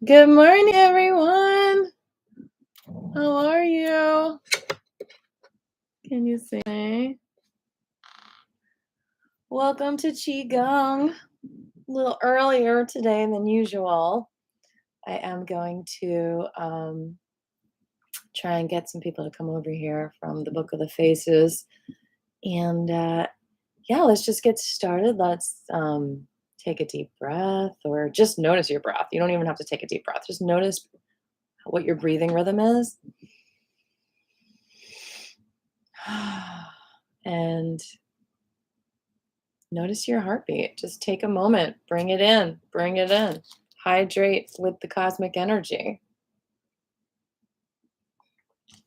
Good morning, everyone. How are you? Can you see me? Welcome to Qigong. A little earlier today than usual. I am going to try and get some people to come over here from the Book of the Faces. And yeah, let's just get started. Let's take a deep breath, or just notice your breath. You don't even have to take a deep breath. Just notice what your breathing rhythm is. And notice your heartbeat. Just take a moment, bring it in, bring it in. Hydrate with the cosmic energy.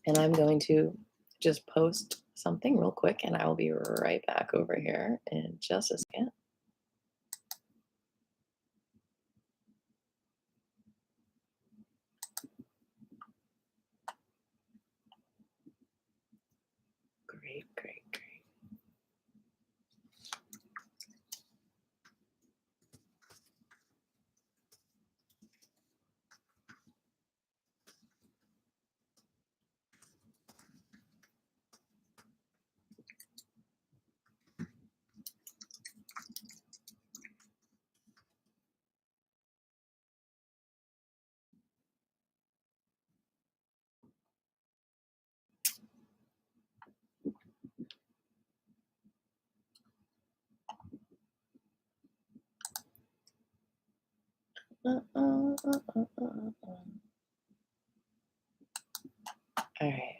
And I'm going to just post something real quick, and I will be right back over here in just a second. Great, great, great. All right.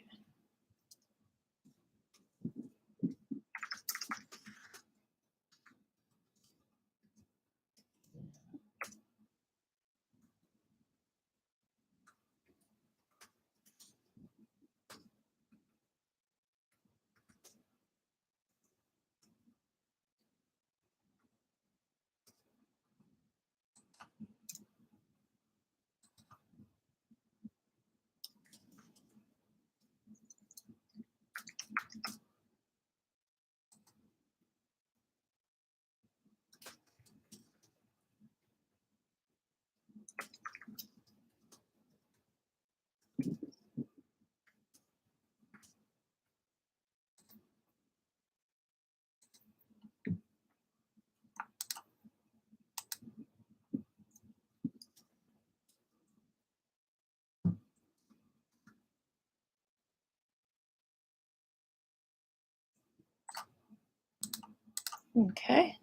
Okay.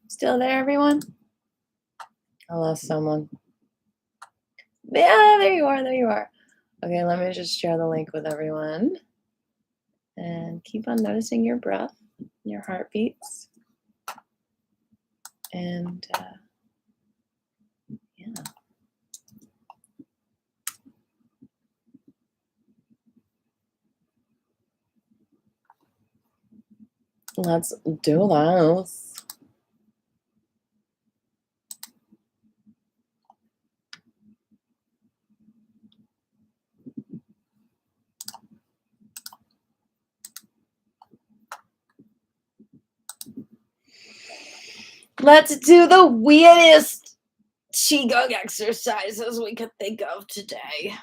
Still there, everyone? I lost someone. Yeah, there you are. There you are. Okay, let me just share the link with everyone. And keep on noticing your breath, your heartbeats. And yeah. Let's do this. Let's do the weirdest Qigong exercises we could think of today.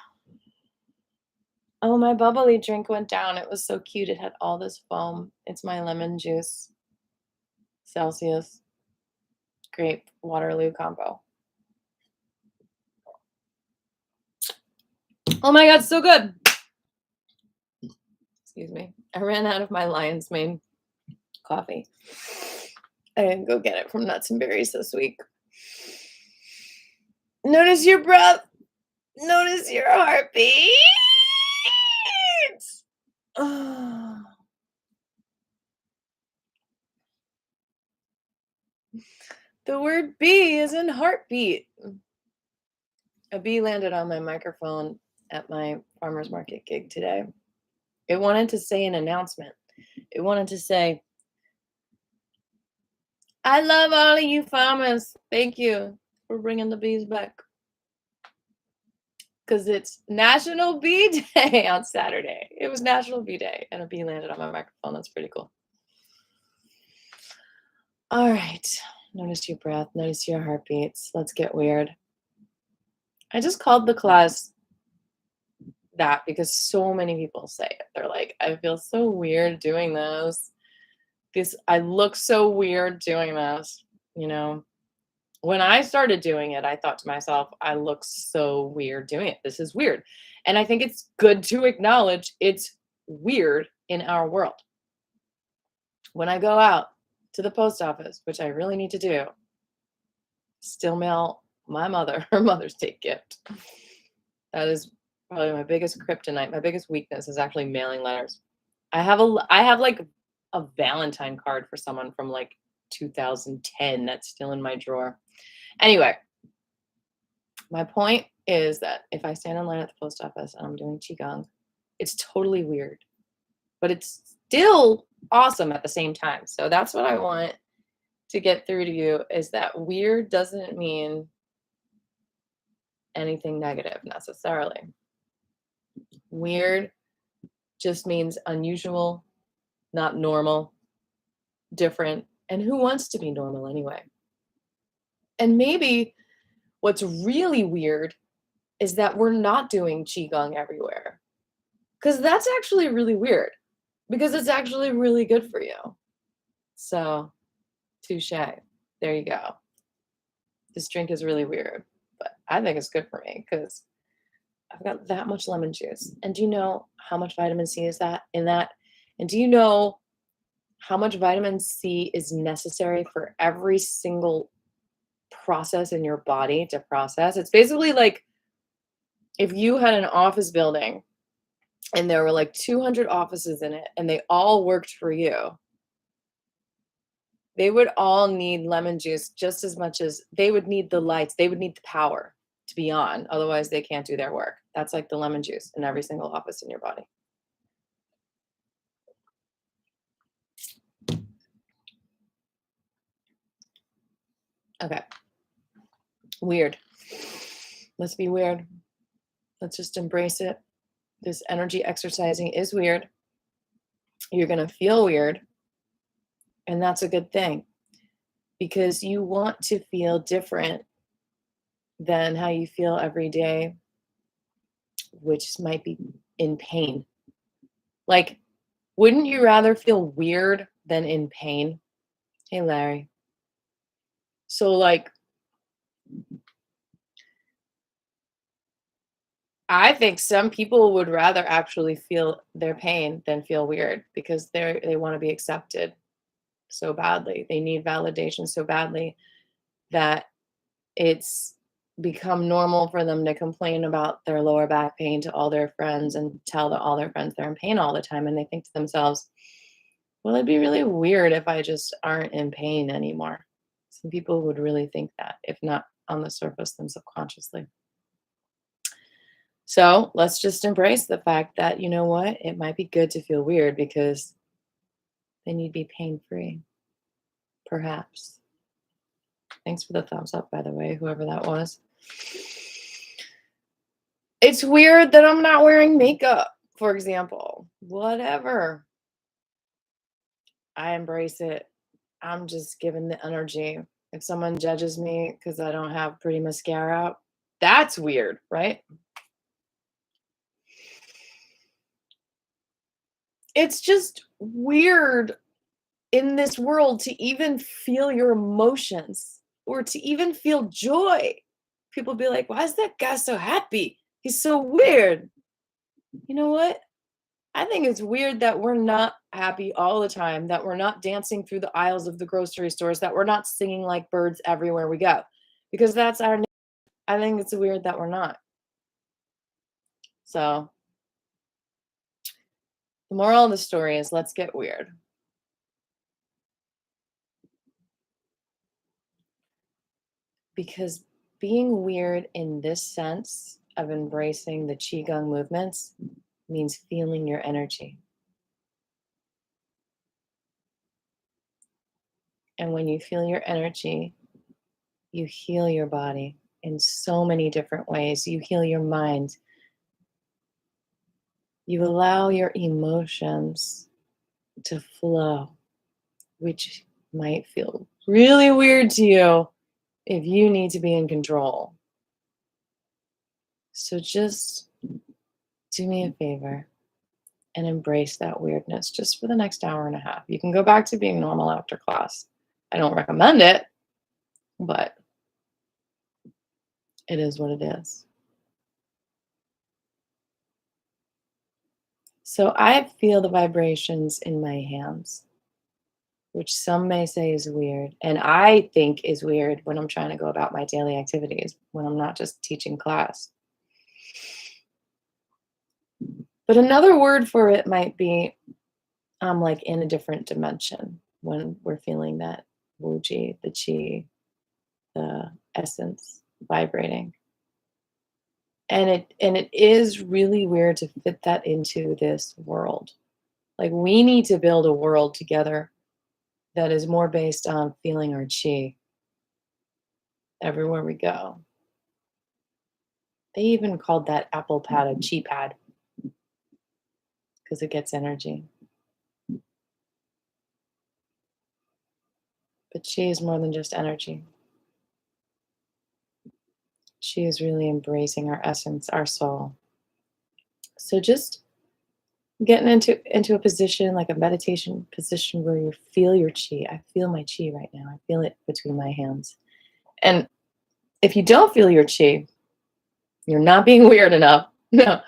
Oh, my bubbly drink went down. It was so cute. It had all this foam. It's my lemon juice, Celsius, grape, Waterloo combo. Oh my God, so good. Excuse me. I ran out of my lion's mane coffee. I didn't go get it from Nuts and Berries this week. Notice your breath. Notice your heartbeat. Oh. The word bee is in heartbeat. A bee landed on my microphone at my farmer's market gig today. It wanted to say an announcement. It wanted to say, I love all of you farmers. Thank you for bringing the bees back. Because it's National Bee Day on Saturday. It was National Bee Day, and a bee landed on my microphone. That's pretty cool. All right. Notice your breath. Notice your heartbeats. Let's get weird. I just called the class that because so many people say it. They're like, I feel so weird doing this. I look so weird doing this, you know. When I started doing it, I thought to myself, I look so weird doing it. This is weird. And I think it's good to acknowledge it's weird in our world. When I go out to the post office, which I really need to do, still mail my mother her Mother's Day gift. That is probably my biggest kryptonite. My biggest weakness is actually mailing letters. I have like a Valentine card for someone from like 2010 that's still in my drawer. Anyway, my point is that if I stand in line at the post office and I'm doing Qigong, it's totally weird, but it's still awesome at the same time. So that's what I want to get through to you, is that weird doesn't mean anything negative necessarily. Weird just means unusual, not normal, different. And who wants to be normal anyway? And maybe what's really weird is that we're not doing Qigong everywhere. Because that's actually really weird. Because it's actually really good for you. So, touche. There you go. This drink is really weird, but I think it's good for me because I've got that much lemon juice. And do you know how much vitamin C is that in that? And do you know how much vitamin C is necessary for every single process in your body to process? It's basically like if you had an office building and there were like 200 offices in it and they all worked for you, they would all need lemon juice just as much as they would need the lights. They would need the power to be on. Otherwise, they can't do their work. That's like the lemon juice in every single office in your body. Okay. Weird. Let's be weird. Let's just embrace it. This energy exercising is weird. You're going to feel weird. And that's a good thing because you want to feel different than how you feel every day, which might be in pain. Like, wouldn't you rather feel weird than in pain? Hey, Larry. So, like, I think some people would rather actually feel their pain than feel weird because they want to be accepted so badly. They need validation so badly that it's become normal for them to complain about their lower back pain to all their friends and tell all their friends they're in pain all the time. And they think to themselves, well, it'd be really weird if I just aren't in pain anymore. Some people would really think that, if not on the surface, then subconsciously. So let's just embrace the fact that, you know what, it might be good to feel weird because then you'd be pain-free, perhaps. Thanks for the thumbs up, by the way, whoever that was. It's weird that I'm not wearing makeup, for example. Whatever. I embrace it. I'm just giving the energy. If someone judges me because I don't have pretty mascara, that's weird, right? It's just weird in this world to even feel your emotions or to even feel joy. People be like, why is that guy so happy? He's so weird. You know what? I think it's weird that we're not happy all the time, that we're not dancing through the aisles of the grocery stores, that we're not singing like birds everywhere we go, because that's our. I think it's weird that we're not. So, the moral of the story is let's get weird. Because being weird in this sense of embracing the Qigong movements means feeling your energy. And when you feel your energy, you heal your body in so many different ways. You heal your mind. You allow your emotions to flow, which might feel really weird to you if you need to be in control. So just do me a favor and embrace that weirdness just for the next hour and a half. You can go back to being normal after class. I don't recommend it, but it is what it is. So I feel the vibrations in my hands, which some may say is weird. And I think is weird when I'm trying to go about my daily activities, when I'm not just teaching class. But another word for it might be I'm like in a different dimension when we're feeling that wuji, the chi, the essence vibrating. And it is really weird to fit that into this world. Like we need to build a world together that is more based on feeling our chi everywhere we go. They even called that apple pad a chi pad because it gets energy. But chi is more than just energy. Chi is really embracing our essence, our soul. So just getting into a position like a meditation position where you feel your chi. I feel my chi right now. I feel it between my hands. And if you don't feel your chi, you're not being weird enough. No.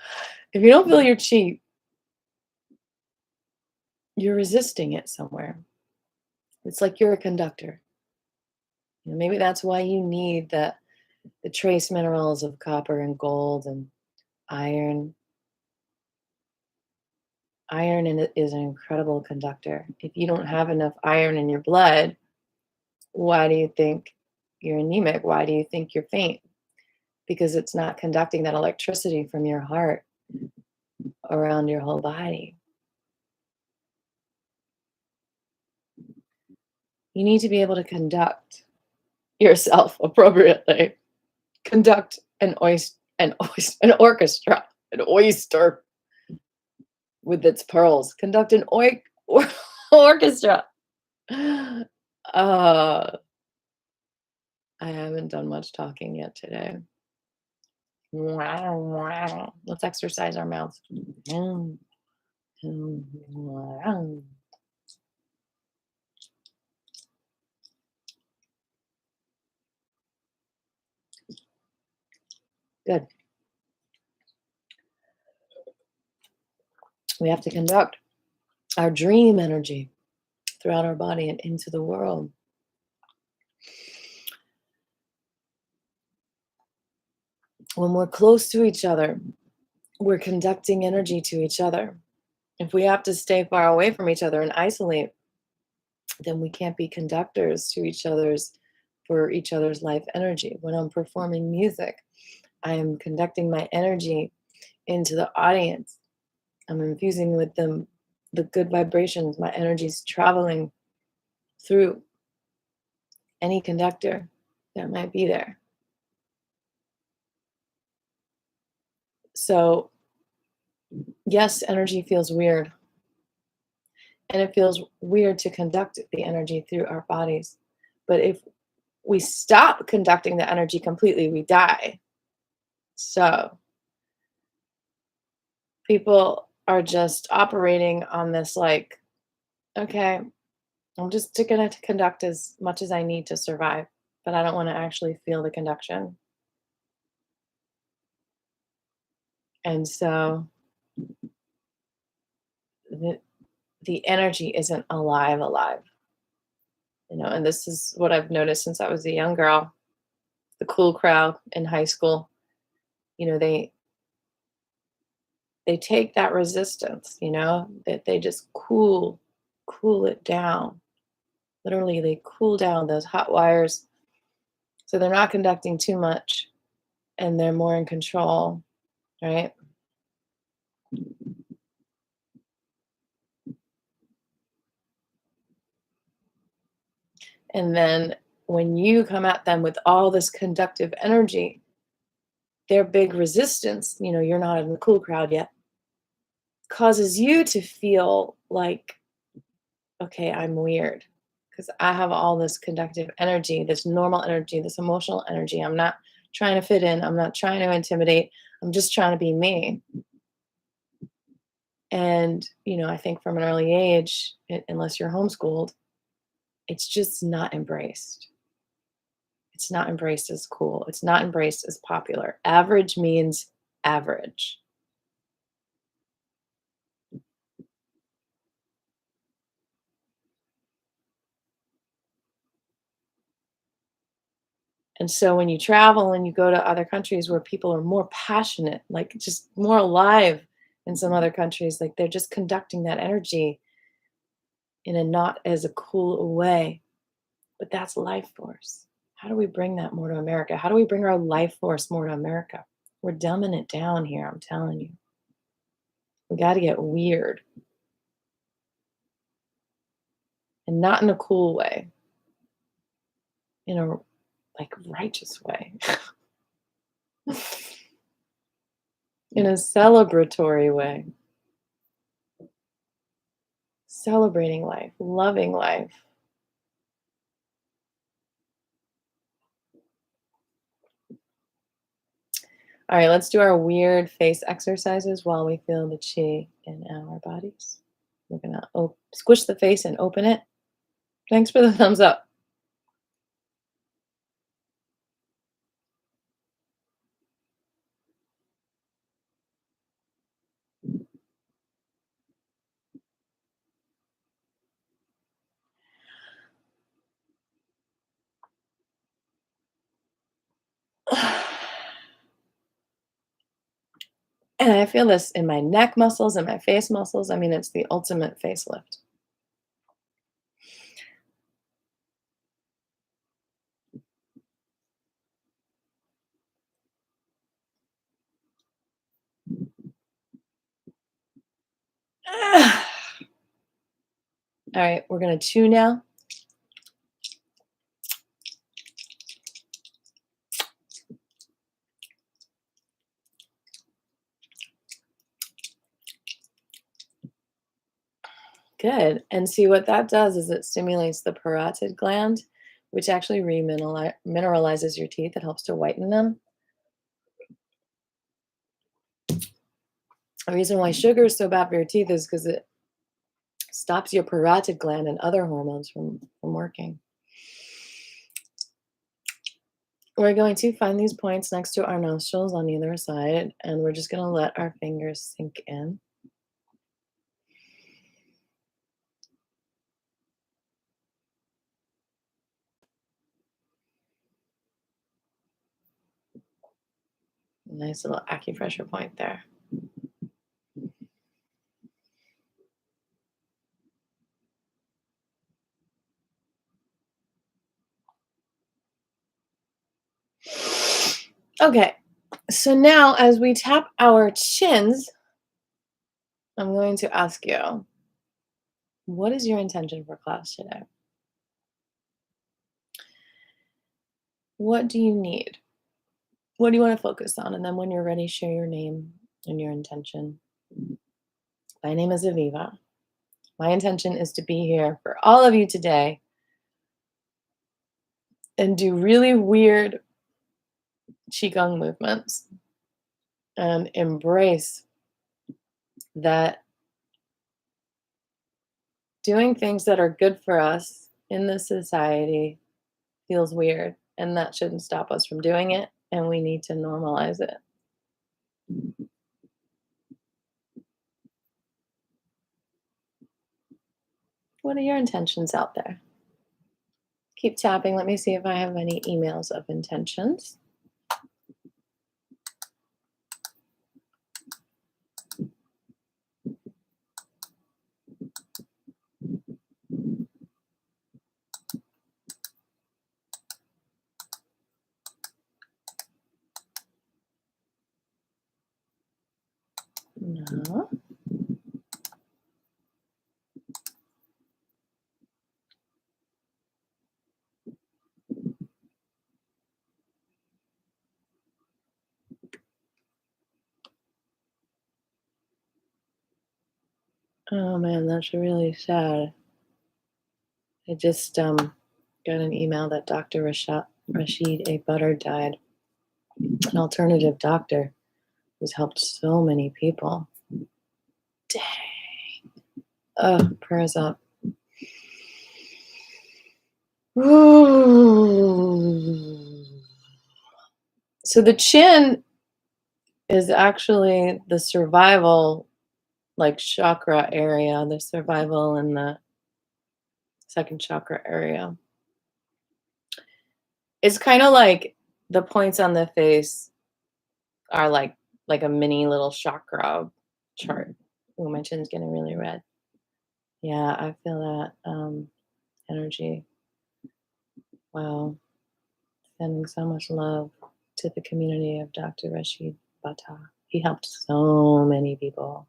If you don't feel your chi, you're resisting it somewhere. It's like you're a conductor. Maybe that's why you need the trace minerals of copper and gold and iron. Iron is an incredible conductor. If you don't have enough iron in your blood, why do you think you're anemic? Why do you think you're faint? Because it's not conducting that electricity from your heart around your whole body. You need to be able to conduct yourself appropriately. Conduct an orchestra, an oyster with its pearls. Conduct an orchestra. I haven't done much talking yet today. Let's exercise our mouths. Good. We have to conduct our dream energy throughout our body and into the world. When we're close to each other, we're conducting energy to each other. If we have to stay far away from each other and isolate, then we can't be conductors to each other's for each other's life energy. When I'm performing music, I am conducting my energy into the audience. I'm infusing with them the good vibrations. My energy is traveling through any conductor that might be there. So, yes, energy feels weird. And it feels weird to conduct the energy through our bodies. But if we stop conducting the energy completely, we die. So, people are just operating on this like, okay, I'm just going to conduct as much as I need to survive, but I don't want to actually feel the conduction. And so the, the energy isn't alive. And this is what I've noticed since I was a young girl. The cool crowd in high school, you know, they take that resistance, that they just cool it down. Literally, they cool down those hot wires so they're not conducting too much and they're more in control, right? And then when you come at them with all this conductive energy, their big resistance, you're not in the cool crowd yet, causes you to feel like, okay, I'm weird because I have all this conductive energy, this normal energy, this emotional energy. I'm not trying to fit in. I'm not trying to intimidate. I'm just trying to be me. And, I think from an early age, unless you're homeschooled, it's just not embraced. It's not embraced as cool. It's not embraced as popular. Average means average. And so when you travel and you go to other countries where people are more passionate, like just more alive in some other countries, like they're just conducting that energy in a not as a cool way. But that's life force. How do we bring that more to America? How do we bring our life force more to America? We're dumbing it down here, I'm telling you. We got to get weird and not in a cool way, in a like righteous way, in a celebratory way, celebrating life, loving life. All right, let's do our weird face exercises while we feel the chi in our bodies. We're gonna squish the face and open it. Thanks for the thumbs up. And I feel this in my neck muscles and my face muscles. I mean, it's the ultimate facelift. All right, we're gonna chew now. Good. And see what that does is it stimulates the parotid gland, which actually remineralizes your teeth. It helps to whiten them. The reason why sugar is so bad for your teeth is because it stops your parotid gland and other hormones from working. We're going to find these points next to our nostrils on either side, and we're just going to let our fingers sink in. Nice little acupressure point there. Okay, so now as we tap our chins, I'm going to ask you, what is your intention for class today? What do you need? What do you want to focus on? And then when you're ready, share your name and your intention. My name is Aviva. My intention is to be here for all of you today and do really weird Qigong movements and embrace that doing things that are good for us in this society feels weird, and that shouldn't stop us from doing it, and we need to normalize it. What are your intentions out there? Keep tapping. Let me see if I have any emails of intentions. No. Oh man, that's really sad. I just got an email that Dr. Rashid A. Butter died, an alternative doctor who's helped so many people. Dang. Oh, prayers up. Ooh. So the chin is actually the survival, like chakra area, the survival in the second chakra area. It's kind of like the points on the face are like a mini little chakra chart. Oh, my chin's getting really red. Yeah, I feel that energy. Wow. Sending so much love to the community of Dr. Rashid Bata. He helped so many people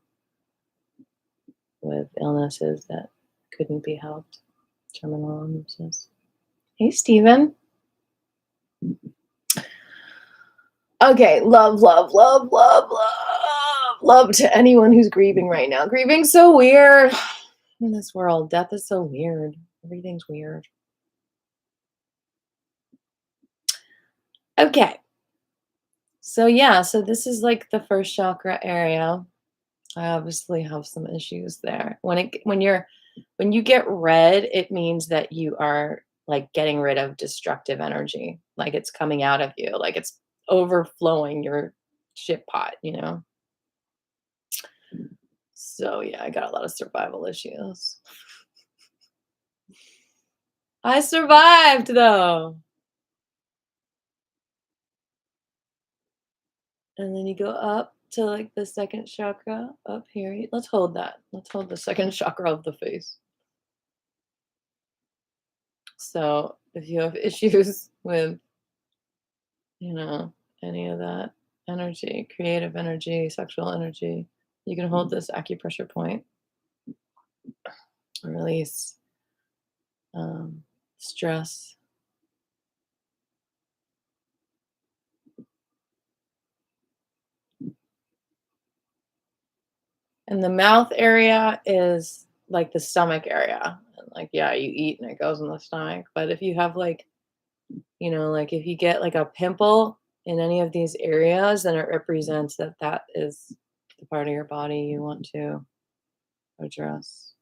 with illnesses that couldn't be helped, terminal illnesses. Hey, Stephen. Okay, love, love, love, love, love, love to anyone who's grieving right now. Grieving's so weird in this world. Death is so weird. Everything's weird. Okay. So yeah, so this is like the first chakra area. I obviously have some issues there. When you get red, it means that you are like getting rid of destructive energy. Like it's coming out of you, like it's overflowing your shit pot, you know? So yeah, I got a lot of survival issues. I survived though. And then you go up to like the second chakra up here. Let's hold that. Let's hold the second chakra of the face. So if you have issues with, you know, any of that energy, creative energy, sexual energy, you can hold this acupressure point and release stress. And the mouth area is like the stomach area. And like, yeah, you eat and it goes in the stomach. But if you have like, you know, like if you get like a pimple in any of these areas, then it represents that that is the part of your body you want to address.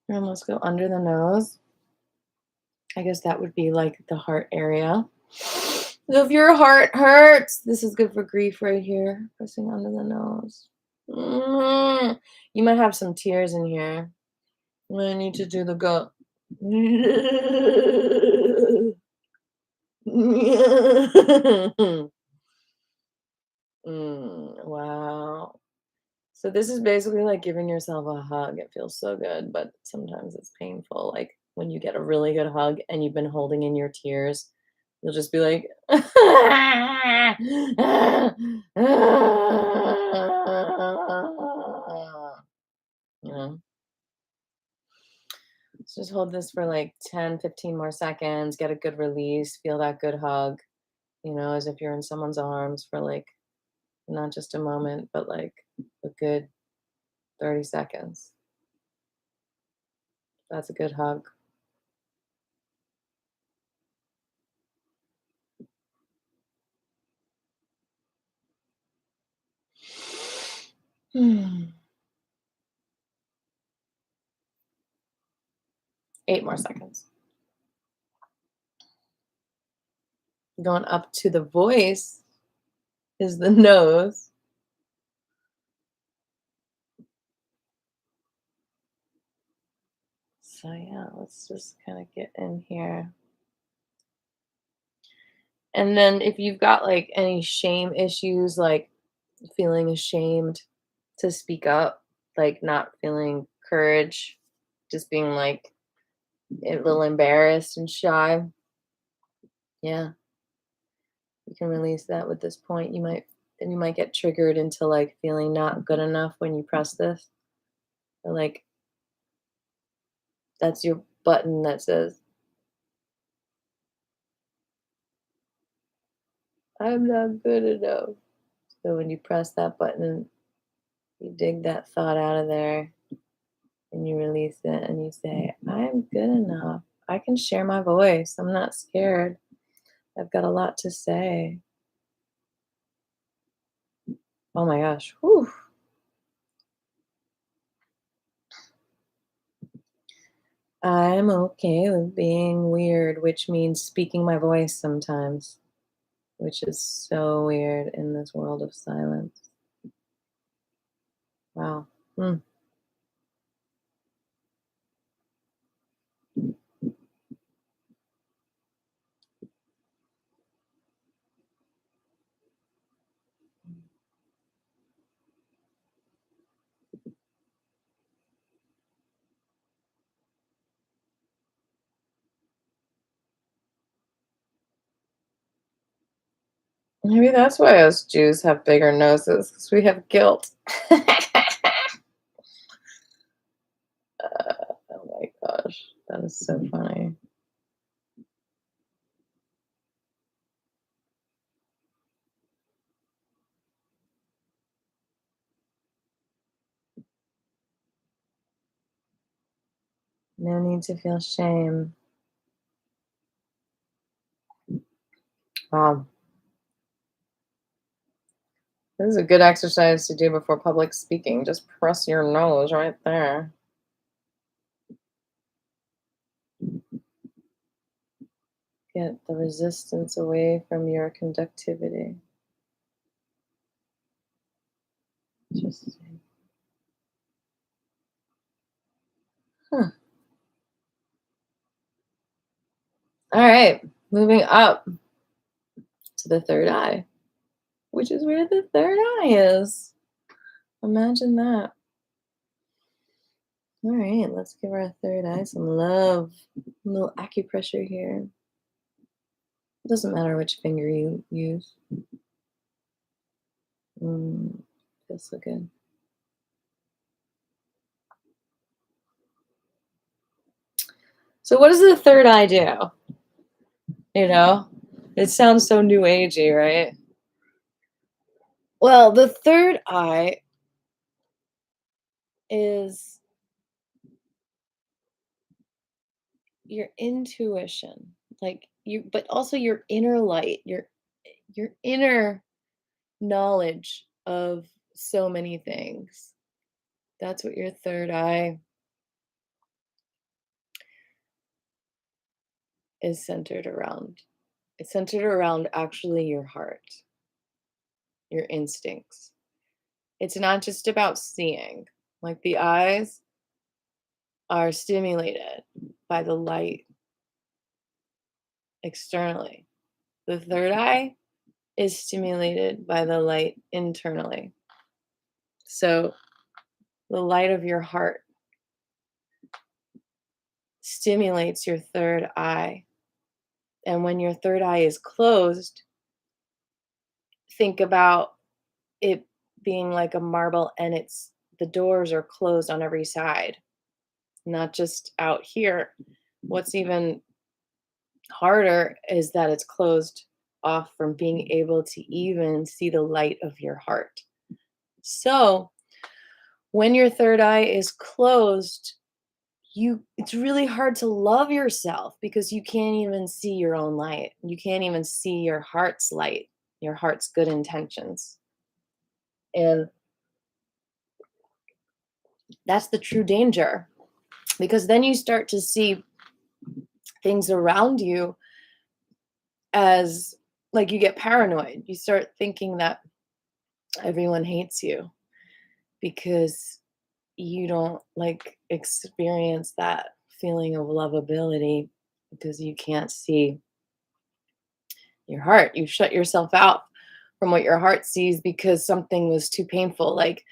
And let's go under the nose. I guess that would be like the heart area. So if your heart hurts, this is good for grief right here. Pressing under the nose. You might have some tears in here. I need to do the go. Wow. So this is basically like giving yourself a hug. It feels so good, but sometimes it's painful. Like when you get a really good hug and you've been holding in your tears, you'll just be like, you know, so just hold this for like 10, 15 more seconds, get a good release, feel that good hug, you know, as if you're in someone's arms for like not just a moment, but like a good 30 seconds. That's a good hug. Hmm. 8 more seconds. Going up to the voice is the nose. So yeah, let's just kind of get in here. And then if you've got like any shame issues, like feeling ashamed to speak up, like not feeling courage, just being like a little embarrassed and shy. Yeah, you can release that with this point. You might get triggered into like feeling not good enough when you press this. Or like that's your button that says I'm not good enough. So when you press that button, you dig that thought out of there. and you release it and you say, I'm good enough. I can share my voice. I'm not scared. I've got a lot to say. Oh my gosh. Whew. I'm okay with being weird, which means speaking my voice sometimes, which is so weird in this world of silence. Wow. Hmm. Maybe that's why us Jews have bigger noses, because we have guilt. Oh my gosh, that is so funny. No need to feel shame. Wow. This is a good exercise to do before public speaking. Just press your nose right there. Get the resistance away from your conductivity. Just, huh. All right, moving up to the third eye, which is where the third eye is. Imagine that. All right, let's give our third eye some love. A little acupressure here. It doesn't matter which finger you use. Feels so good. So, what does the third eye do? You know, it sounds so new agey, right? Well, the third eye is your intuition, like you, but also your inner light, your inner knowledge of so many things. That's what your third eye is centered around. It's centered around actually your heart, your instincts. It's not just about seeing. Like the eyes are stimulated by the light externally. The third eye is stimulated by the light internally. So the light of your heart stimulates your third eye. And when your third eye is closed, think about it being like a marble and the doors are closed on every side, not just out here. What's even harder is that it's closed off from being able to even see the light of your heart. So, when your third eye is closed, it's really hard to love yourself because you can't even see your own light. You can't even see your heart's light, your heart's good intentions. And that's the true danger, because then you start to see things around you as, like, you get paranoid. You start thinking that everyone hates you because you don't like experience that feeling of lovability because you can't see your heart. You shut yourself out from what your heart sees because something was too painful, like,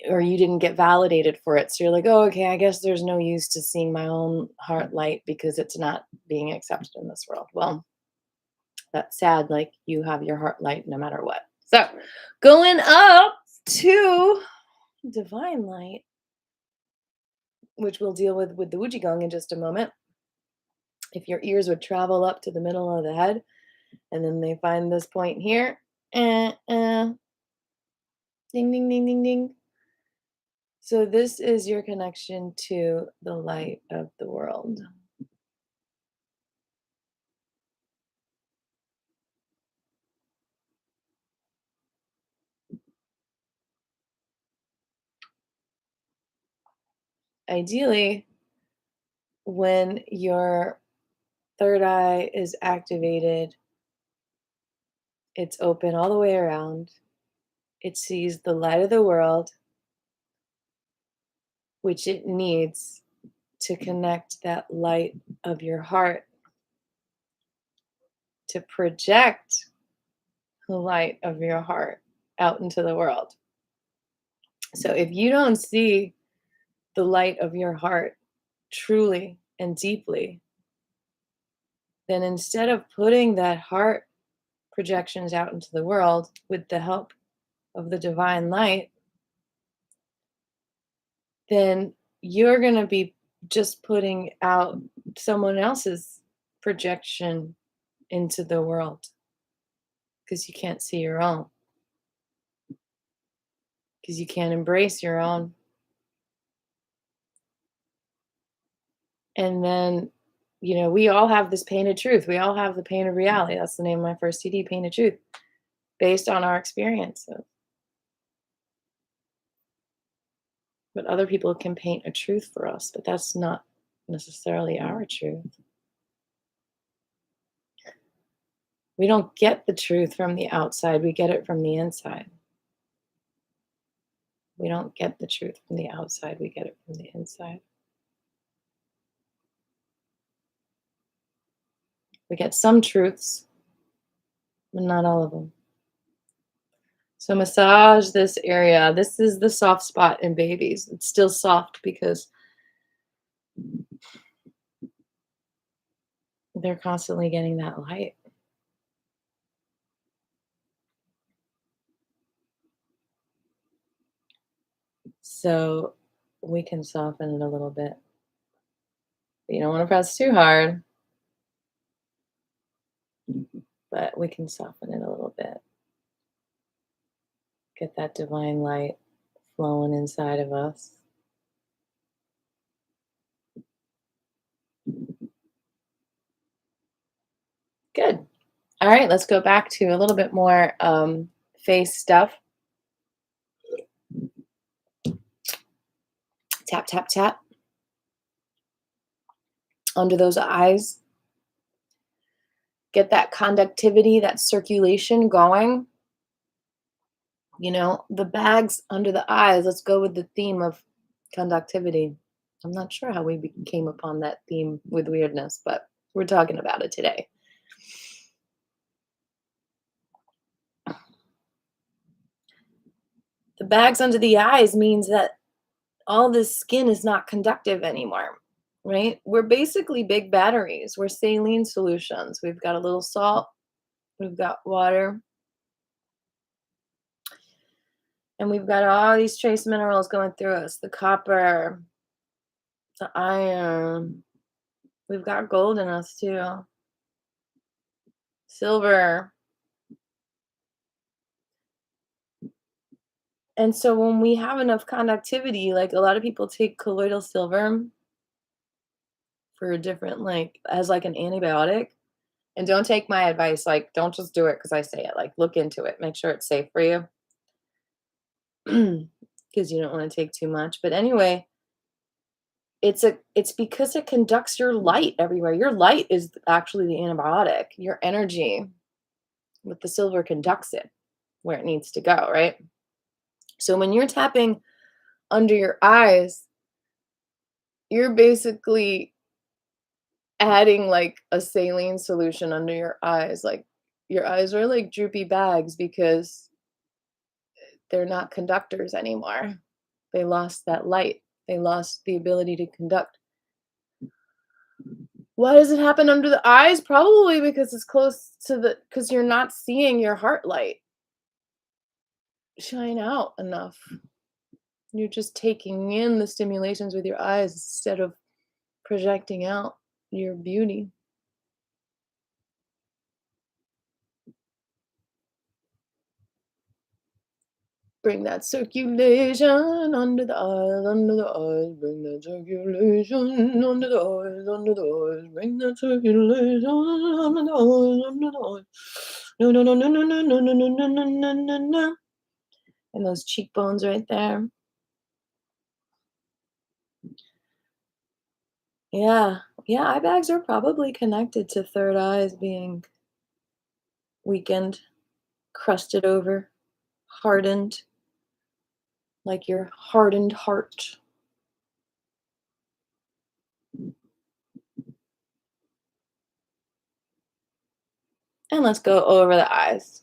or you didn't get validated for it. So you're like, oh, okay, I guess there's no use to seeing my own heart light because it's not being accepted in this world. Well, that's sad. Like, you have your heart light no matter what. So going up to divine light, which we'll deal with the Qigong in just a moment. If your ears would travel up to the middle of the head, and then they find this point here, ding, ding, ding, ding, ding. So this is your connection to the light of the world. Ideally, when your third eye is activated, it's open all the way around. It sees the light of the world, which it needs to connect that light of your heart to project the light of your heart out into the world. So if you don't see the light of your heart truly and deeply, then instead of putting that heart projections out into the world with the help of the divine light, then you're going to be just putting out someone else's projection into the world because you can't see your own, because you can't embrace your own. And then, we all have this painted truth. We all have the pain of reality. That's the name of my first CD, Painted Truth, based on our experiences. But other people can paint a truth for us, but that's not necessarily our truth. We don't get the truth from the outside, we get it from the inside. We don't get the truth from the outside, we get it from the inside. We get some truths, but not all of them. So massage this area. This is the soft spot in babies. It's still soft because they're constantly getting that light. So we can soften it a little bit. You don't want to press too hard, but we can soften it a little bit. Get that divine light flowing inside of us. Good. All right, let's go back to a little bit more face stuff. Tap, tap, tap. Under those eyes. Get that conductivity, that circulation going. The bags under the eyes. Let's go with the theme of conductivity. I'm not sure how we came upon that theme with weirdness, but we're talking about it today. The bags under the eyes means that all this skin is not conductive anymore, right? We're basically big batteries. We're saline solutions. We've got a little salt, we've got water, and we've got all these trace minerals going through us, the copper, the iron. We've got gold in us too. Silver. And so when we have enough conductivity, like a lot of people take colloidal silver for a different, as like an antibiotic. And don't take my advice. Like, don't just do it because I say it. Like, look into it. Make sure it's safe for you. Because you don't want to take too much. But anyway, it's because it conducts your light everywhere. Your light is actually the antibiotic. Your energy with the silver conducts it where it needs to go, right? So when you're tapping under your eyes, you're basically adding like a saline solution under your eyes. Like your eyes are like droopy bags because they're not conductors anymore. They lost that light. They lost the ability to conduct. Why does it happen under the eyes? Probably because it's close to because you're not seeing your heart light shine out enough. You're just taking in the stimulations with your eyes instead of projecting out your beauty. Bring that circulation under the eyes, under the eyes. Bring that circulation under the eyes, under the eyes. Bring that circulation under the eyes, under the eyes. No, no, no, no, no, no, no, no, no, no, no, no, no, no. And those cheekbones right there. Yeah, yeah, eye bags are probably connected to third eyes being weakened, crusted over, hardened, like your hardened heart. And let's go over the eyes,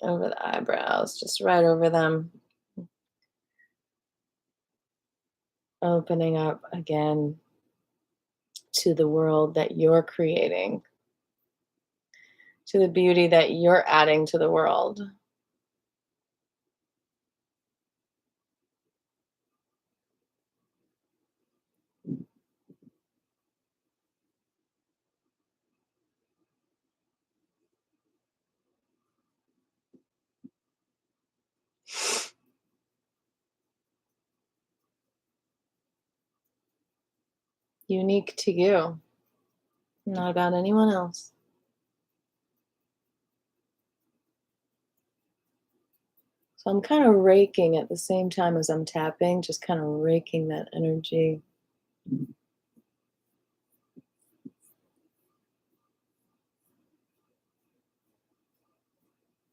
over the eyebrows, just right over them, opening up again to the world that you're creating, to the beauty that you're adding to the world. Unique to you, not about anyone else. So I'm kind of raking at the same time as I'm tapping, just kind of raking that energy.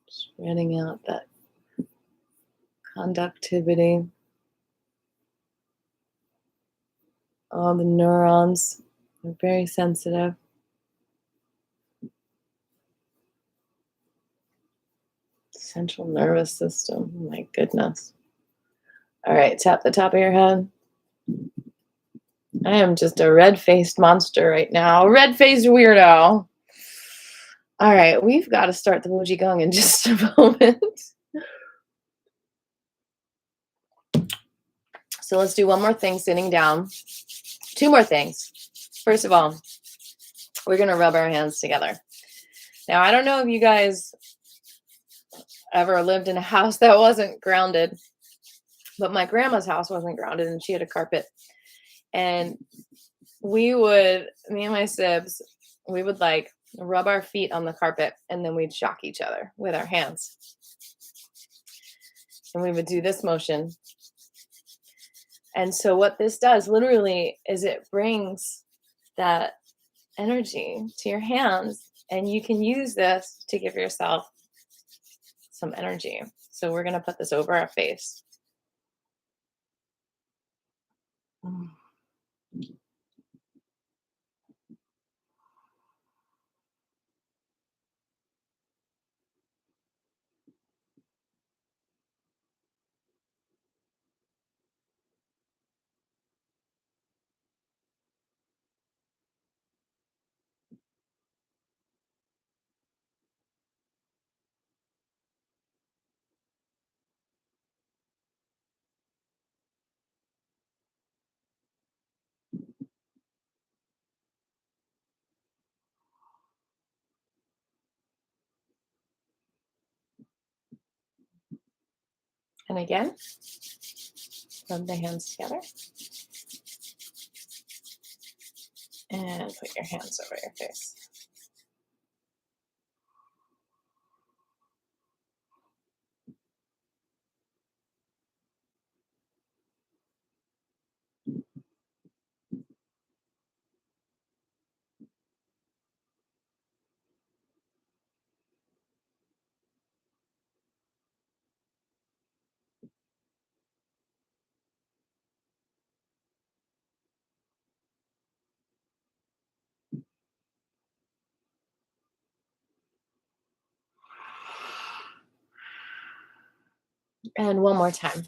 Spreading out that conductivity. All the neurons are very sensitive. Central nervous system. Oh my goodness. All right, tap the top of your head. I am just a red-faced monster right now. Red-faced weirdo. All right, we've got to start the Qigong in just a moment. So let's do one more thing sitting down. Two more things. First of all, we're going to rub our hands together. Now, I don't know if you guys ever lived in a house that wasn't grounded, but my grandma's house wasn't grounded and she had a carpet. And me and my sibs, we would like rub our feet on the carpet and then we'd shock each other with our hands. And we would do this motion. And so what this does literally is it brings that energy to your hands, and you can use this to give yourself some energy. So we're going to put this over our face. And again, rub the hands together. And put your hands over your face. And one more time.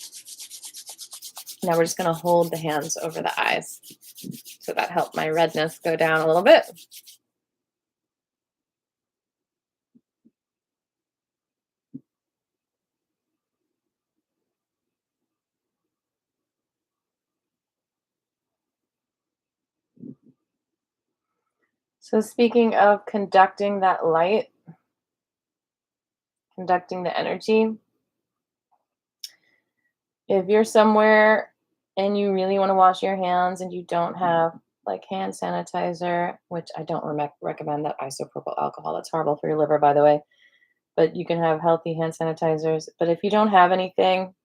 Now we're just going to hold the hands over the eyes. So that helped my redness go down a little bit. So speaking of conducting that light, conducting the energy. If you're somewhere and you really want to wash your hands and you don't have like hand sanitizer, which I don't recommend that isopropyl alcohol. That's horrible for your liver, by the way. But you can have healthy hand sanitizers. But if you don't have anything,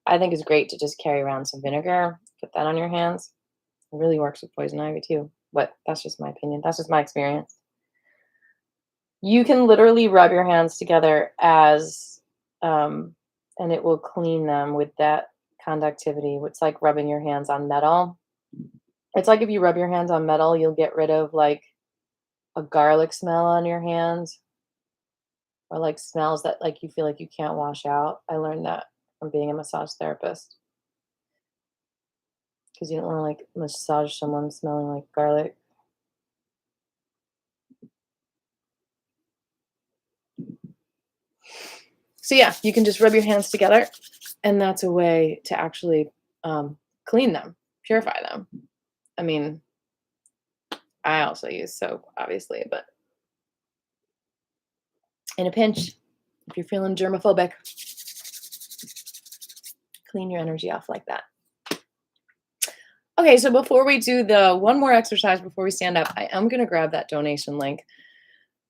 I think it's great to just carry around some vinegar, put that on your hands. It really works with poison ivy too. But that's just my opinion. That's just my experience. You can literally rub your hands together and it will clean them with that conductivity. It's like rubbing your hands on metal. It's like if you rub your hands on metal, you'll get rid of like a garlic smell on your hands or like smells that like you feel like you can't wash out. I learned that from being a massage therapist because you don't want to like massage someone smelling like garlic. So yeah, you can just rub your hands together, and that's a way to actually clean them, purify them. I mean, I also use soap, obviously, but in a pinch, if you're feeling germophobic, clean your energy off like that. Okay, so before we do the one more exercise before we stand up, I am going to grab that donation link,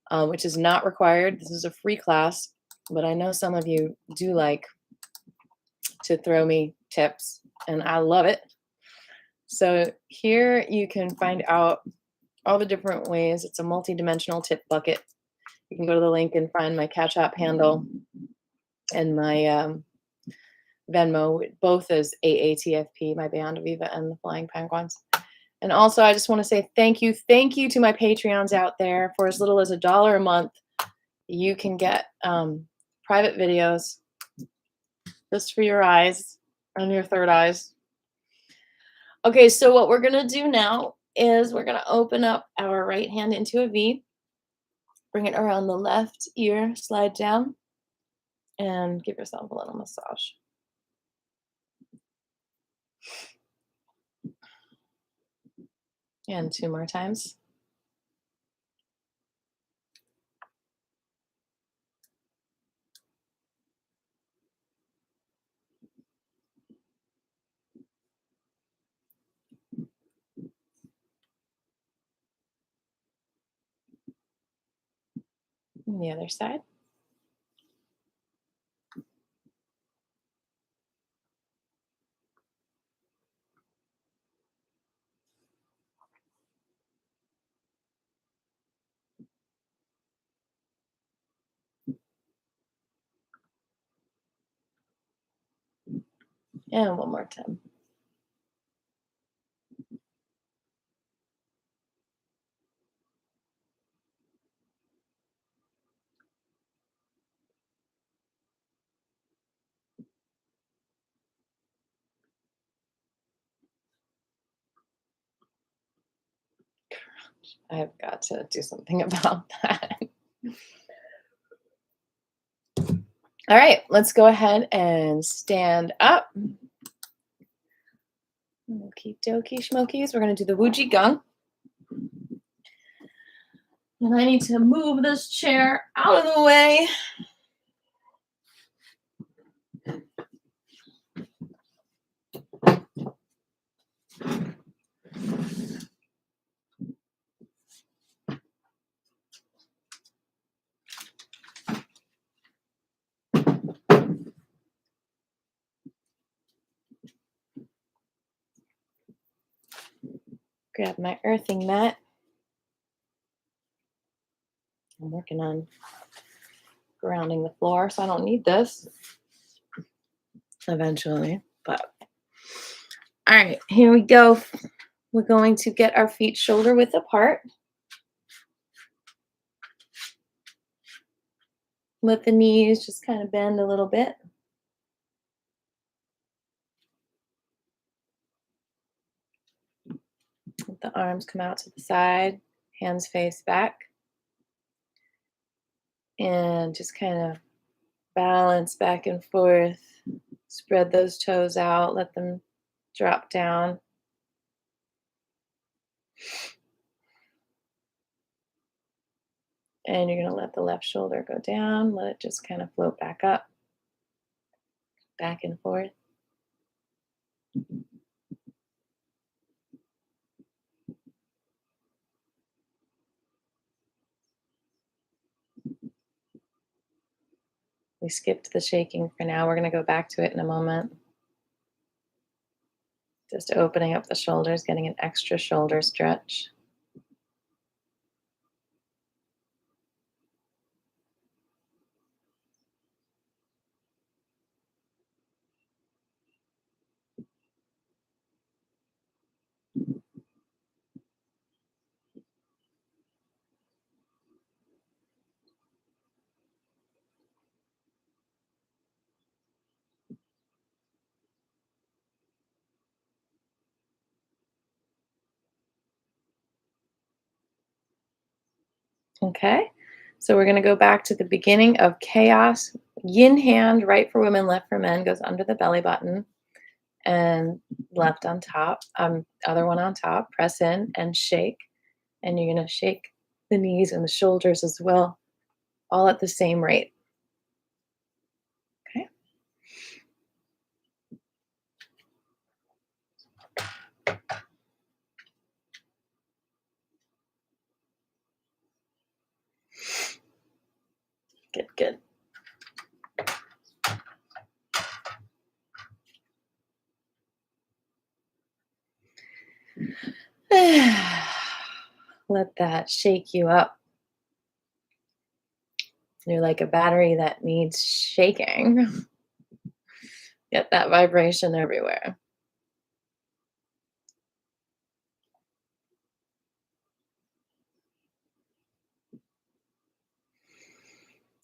which is not required. This is a free class, but I know some of you do like to throw me tips, and I love it. So here you can find out all the different ways. It's a multi-dimensional tip bucket. You can go to the link and find my Cash App handle and my Venmo, both as AATFP, my band, Aviva and the Flying Penguins. And also, I just want to say thank you to my Patreons out there. For as little as $1 a month, you can get private videos just for your eyes and your third eyes. Okay, so what we're going to do now is we're going to open up our right hand into a V, bring it around the left ear, slide down, and give yourself a little massage. And 2 more times. And the other side. And one more time. I've got to do something about that. All right, let's go ahead and stand up. Okie dokie schmokies. We're going to do the Wuji Gong. And I need to move this chair out of the way. Grab my earthing mat. I'm working on grounding the floor, so I don't need this eventually. But all right, here we go. We're going to get our feet shoulder width apart. Let the knees just kind of bend a little bit. Let the arms come out to the side, hands face back. And just kind of balance back and forth. Spread those toes out, let them drop down. And you're going to let the left shoulder go down, let it just kind of float back up, back and forth. We skipped the shaking for now. We're going to go back to it in a moment. Just opening up the shoulders, getting an extra shoulder stretch. Okay, so we're going to go back to the beginning of chaos. Yin hand, right for women, left for men, goes under the belly button, and left on top, other one on top. Press in and shake, and you're going to shake the knees and the shoulders as well, all at the same rate. Okay. Good, good. Let that shake you up. You're like a battery that needs shaking. Get that vibration everywhere.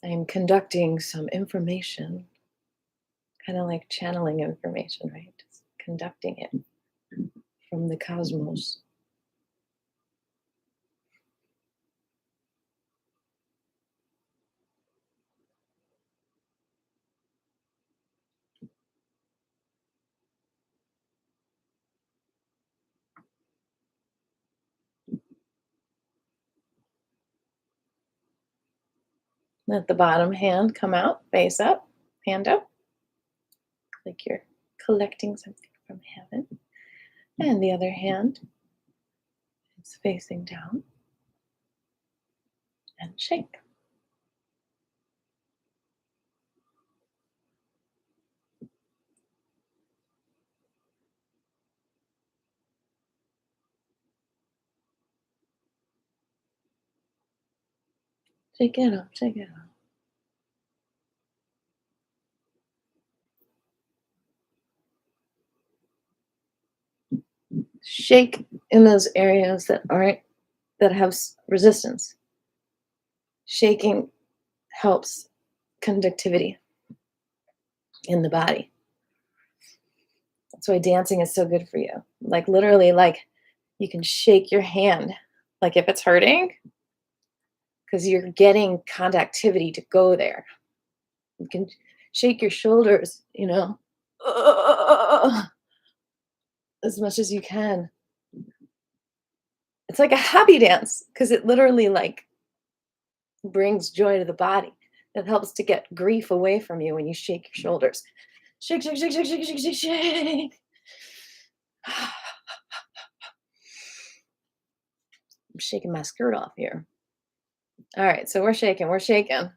I'm conducting some information, kind of like channeling information, right? Just conducting it from the cosmos. Let the bottom hand come out, face up, hand up, like you're collecting something from heaven. And the other hand is facing down and shake. Shake it off, shake it off. Shake in those areas that have resistance. Shaking helps conductivity in the body. That's why dancing is so good for you. Like literally, like you can shake your hand, like if it's hurting, because you're getting conductivity to go there. You can shake your shoulders, as much as you can. It's like a happy dance because it literally like brings joy to the body. It helps to get grief away from you when you shake your shoulders. Shake, shake, shake, shake, shake, shake, shake, shake. I'm shaking my skirt off here. All right, so we're shaking, we're shaking.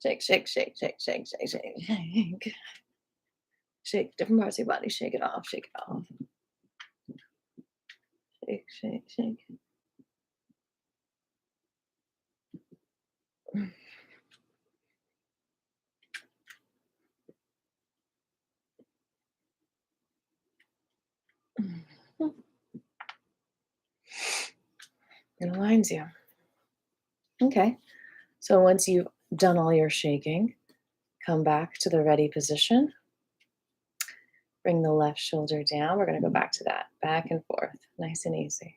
Shake, shake, shake, shake, shake, shake, shake, shake. Shake different parts of your body. Shake it off, shake it off. Shake, shake, shake. It aligns you. Okay. So once you've done all your shaking, come back to the ready position. Bring the left shoulder down. We're going to go back to that. Back and forth. Nice and easy.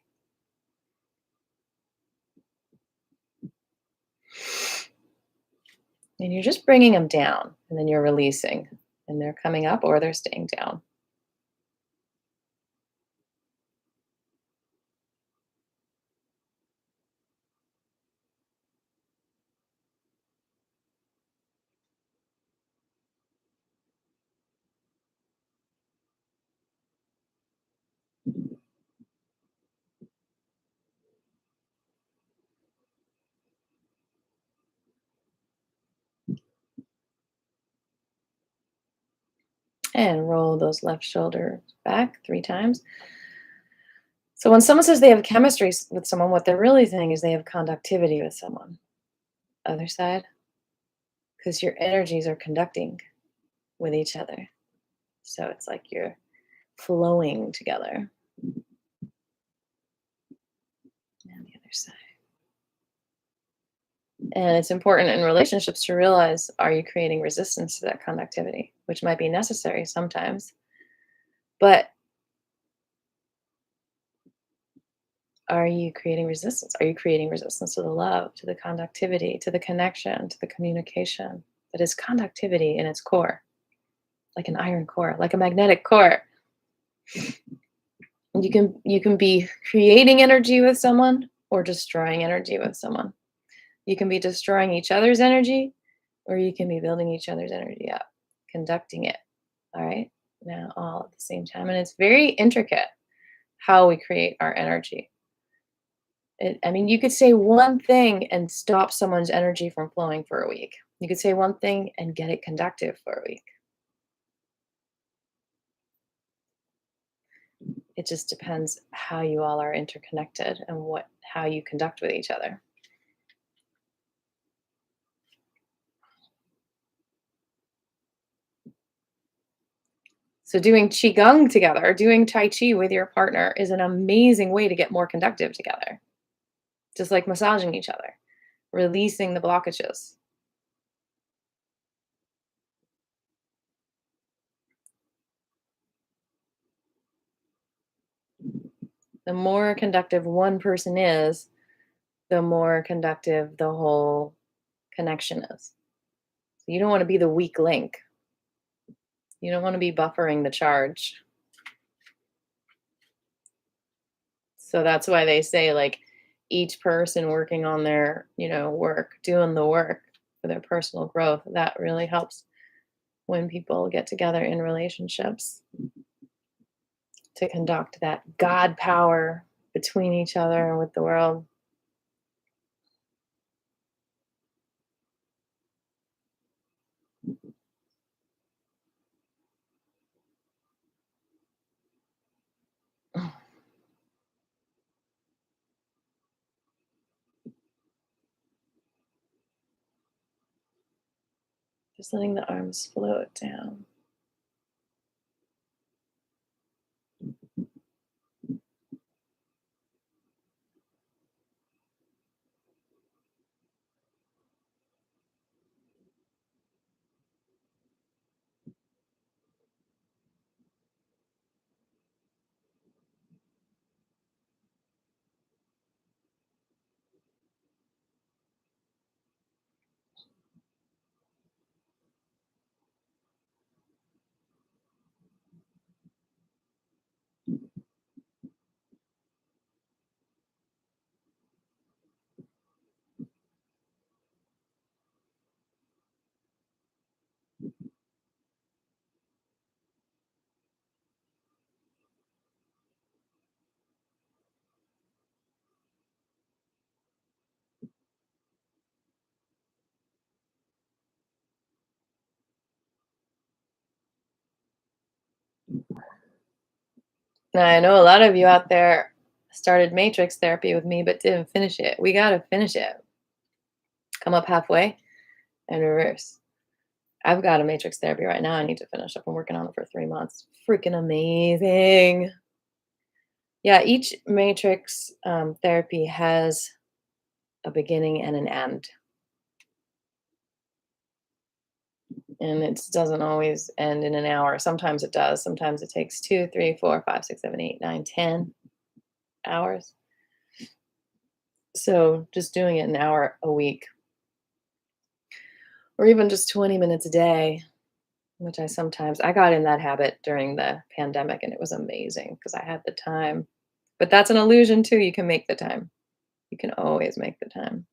And you're just bringing them down, and then you're releasing. And they're coming up or they're staying down. And roll those left shoulders back 3 times. So when someone says they have chemistry with someone, what they're really saying is they have conductivity with someone. Other side, because your energies are conducting with each other. So it's like you're flowing together. And the other side. And it's important in relationships to realize, are you creating resistance to that conductivity, which might be necessary sometimes. But are you creating resistance? Are you creating resistance to the love, to the conductivity, to the connection, to the communication that is conductivity in its core, like an iron core, like a magnetic core? You can be creating energy with someone or destroying energy with someone. You can be destroying each other's energy, or you can be building each other's energy up, conducting it. All right. Now, all at the same time. And it's very intricate how we create our energy. I mean, you could say one thing and stop someone's energy from flowing for a week. You could say one thing and get it conductive for a week. It just depends how you all are interconnected and how you conduct with each other. So doing Qigong together, doing Tai Chi with your partner is an amazing way to get more conductive together. Just like massaging each other, releasing the blockages. The more conductive one person is, the more conductive the whole connection is. So you don't want to be the weak link. You don't want to be buffering the charge. So that's why they say, like, each person working on their, work, doing the work for their personal growth, that really helps when people get together in relationships to conduct that God power between each other and with the world. Just letting the arms float down. Now, I know a lot of you out there started matrix therapy with me, but didn't finish it. We got to finish it. Come up halfway and reverse. I've got a matrix therapy right now. I need to finish up. I'm working on it for 3 months. Freaking amazing. Yeah, each matrix therapy has a beginning and an end. And it doesn't always end in an hour. Sometimes it does. Sometimes it takes 2, 3, 4, 5, 6, 7, 8, 9, 10 hours. So just doing it an hour a week, or even just 20 minutes a day, which I got in that habit during the pandemic, and it was amazing because I had the time. But that's an illusion too. You can make the time. You can always make the time.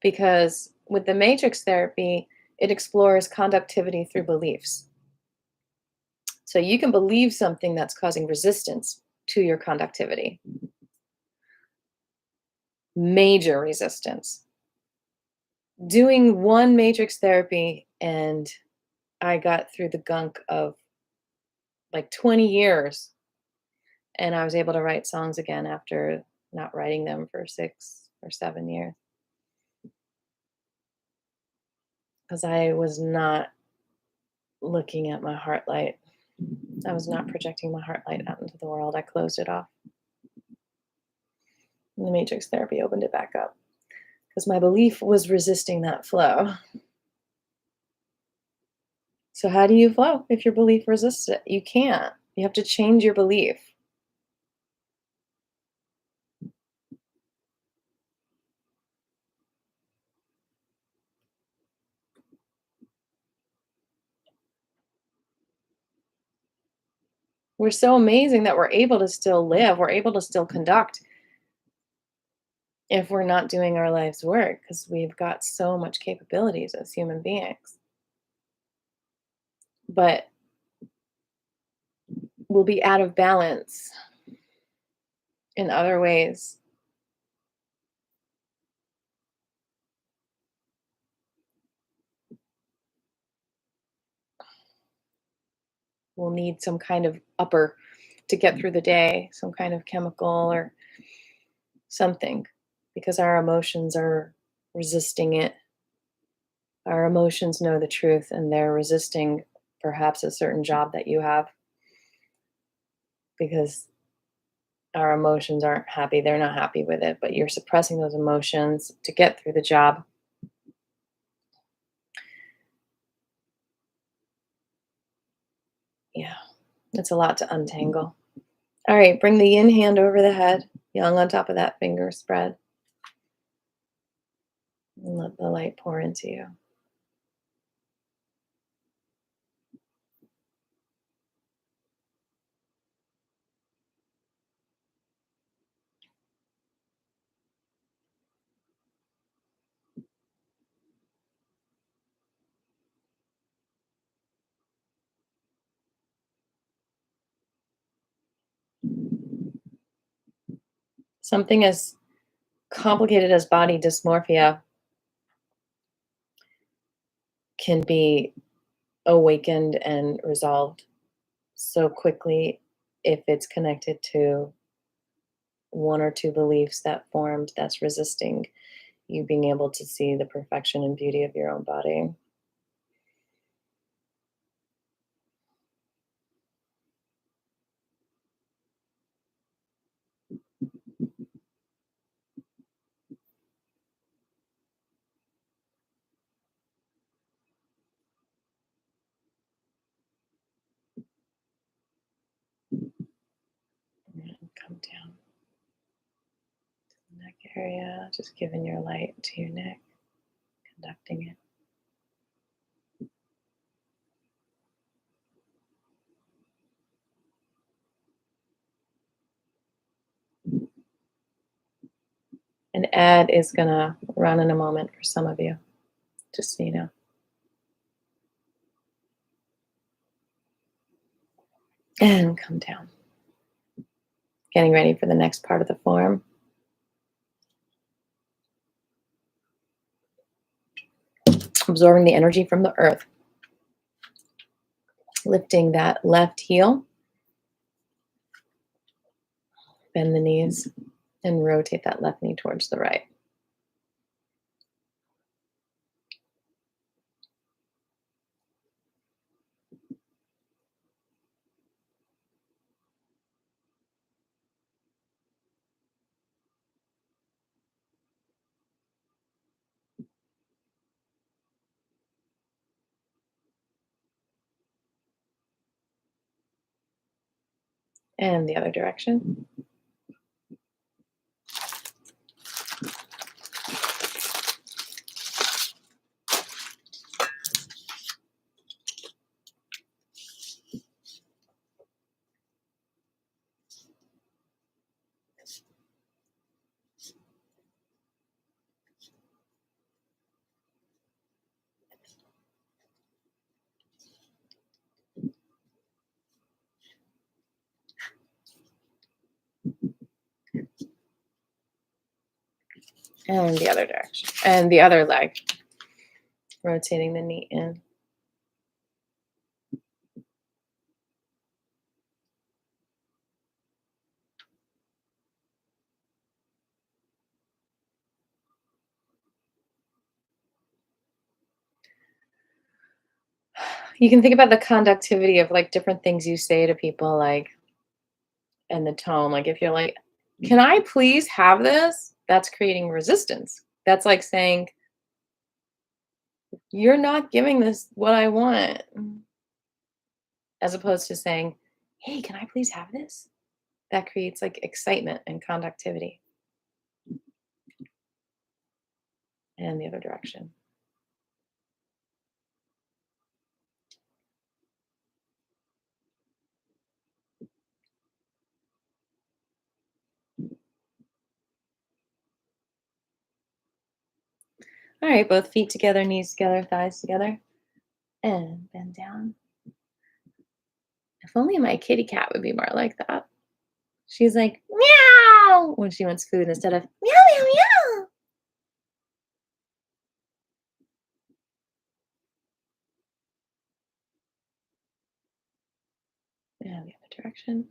because with the matrix therapy, it explores conductivity through beliefs. So you can believe something that's causing resistance to your conductivity, major resistance. Doing one matrix therapy, and I got through the gunk of like 20 years, and I was able to write songs again after not writing them for 6 or 7 years. Because I was not looking at my heart light. I was not projecting my heart light out into the world. I closed it off. And the matrix therapy opened it back up because my belief was resisting that flow. So how do you flow if your belief resists it? You can't. You have to change your belief. We're so amazing that we're able to still live. We're able to still conduct if we're not doing our life's work because we've got so much capabilities as human beings. But we'll be out of balance in other ways. We'll need some kind of upper to get through the day, some kind of chemical or something, because our emotions are resisting it. Our emotions know the truth and they're resisting perhaps a certain job that you have because our emotions aren't happy. They're not happy with it, but you're suppressing those emotions to get through the job. Yeah, it's a lot to untangle. All right, bring the yin hand over the head, yang on top of that finger spread, and let the light pour into you. Something as complicated as body dysmorphia can be awakened and resolved so quickly if it's connected to one or two beliefs that formed that's resisting you being able to see the perfection and beauty of your own body. And come down to the neck area, just giving your light to your neck, conducting it. An ad is gonna run in a moment for some of you, just so you know. And come down. Getting ready for the next part of the form. Absorbing the energy from the earth. Lifting that left heel. Bend the knees and rotate that left knee towards the right. And the other direction. And the other direction. And the other leg. Rotating the knee in. You can think about the conductivity of, like, different things you say to people, like, and the tone. Like, if you're like, "Can I please have this?" That's creating resistance. That's like saying, "You're not giving this what I want." As opposed to saying, "Hey, can I please have this?" That creates, like, excitement and conductivity. And the other direction. All right, both feet together, knees together, thighs together, and bend down. If only my kitty cat would be more like that. She's like, meow, when she wants food instead of meow, meow, meow. And the other direction.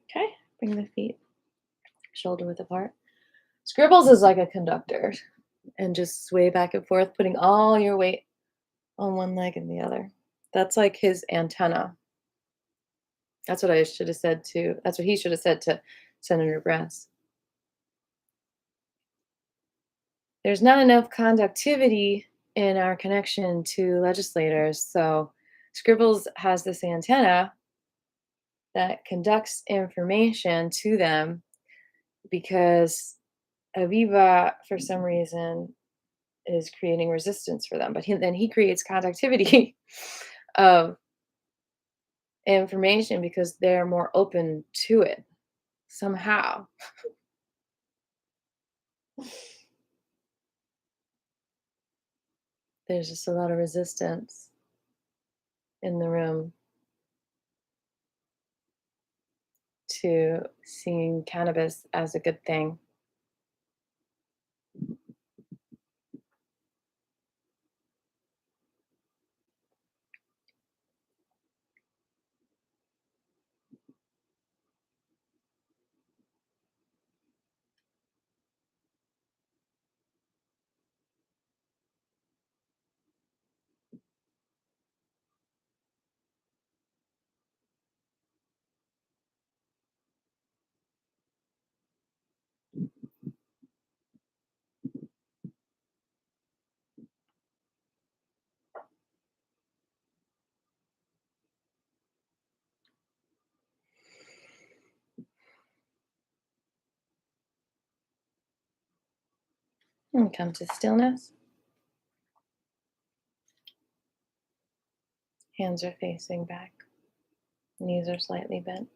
Okay, bring the feet shoulder width apart. Scribbles is like a conductor and just sway back and forth, putting all your weight on one leg and the other. That's like his antenna. That's what I should have said to, that's what he should have said to Senator Brass. There's not enough conductivity in our connection to legislators. So Scribbles has this antenna that conducts information to them because Aviva, for some reason, is creating resistance for them. But then he creates conductivity of information because they're more open to it somehow. There's just a lot of resistance in the room to seeing cannabis as a good thing. And come to stillness. Hands are facing back. Knees are slightly bent.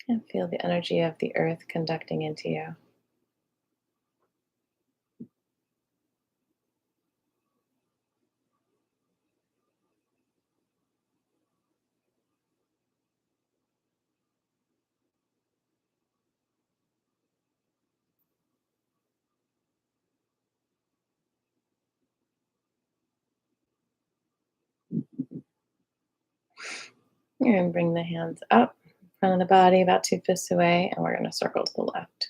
And feel the energy of the earth conducting into you. You're going to bring the hands up, front of the body, about 2 fists away, and we're going to circle to the left.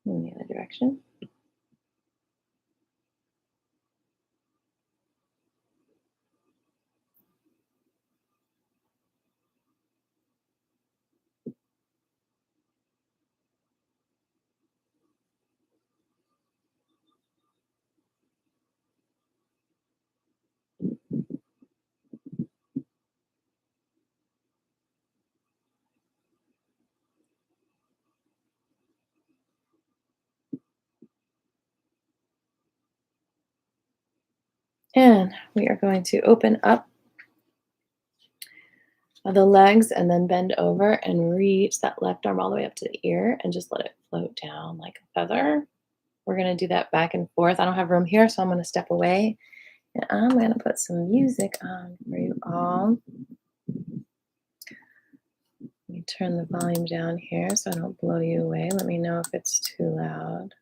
In the other direction. And we are going to open up the legs and then bend over and reach that left arm all the way up to the ear and just let it float down like a feather. We're going to do that back and forth. I don't have room here, so I'm going to step away and I'm going to put some music on for you all. Let me turn the volume down here so I don't blow you away. Let me know if it's too loud.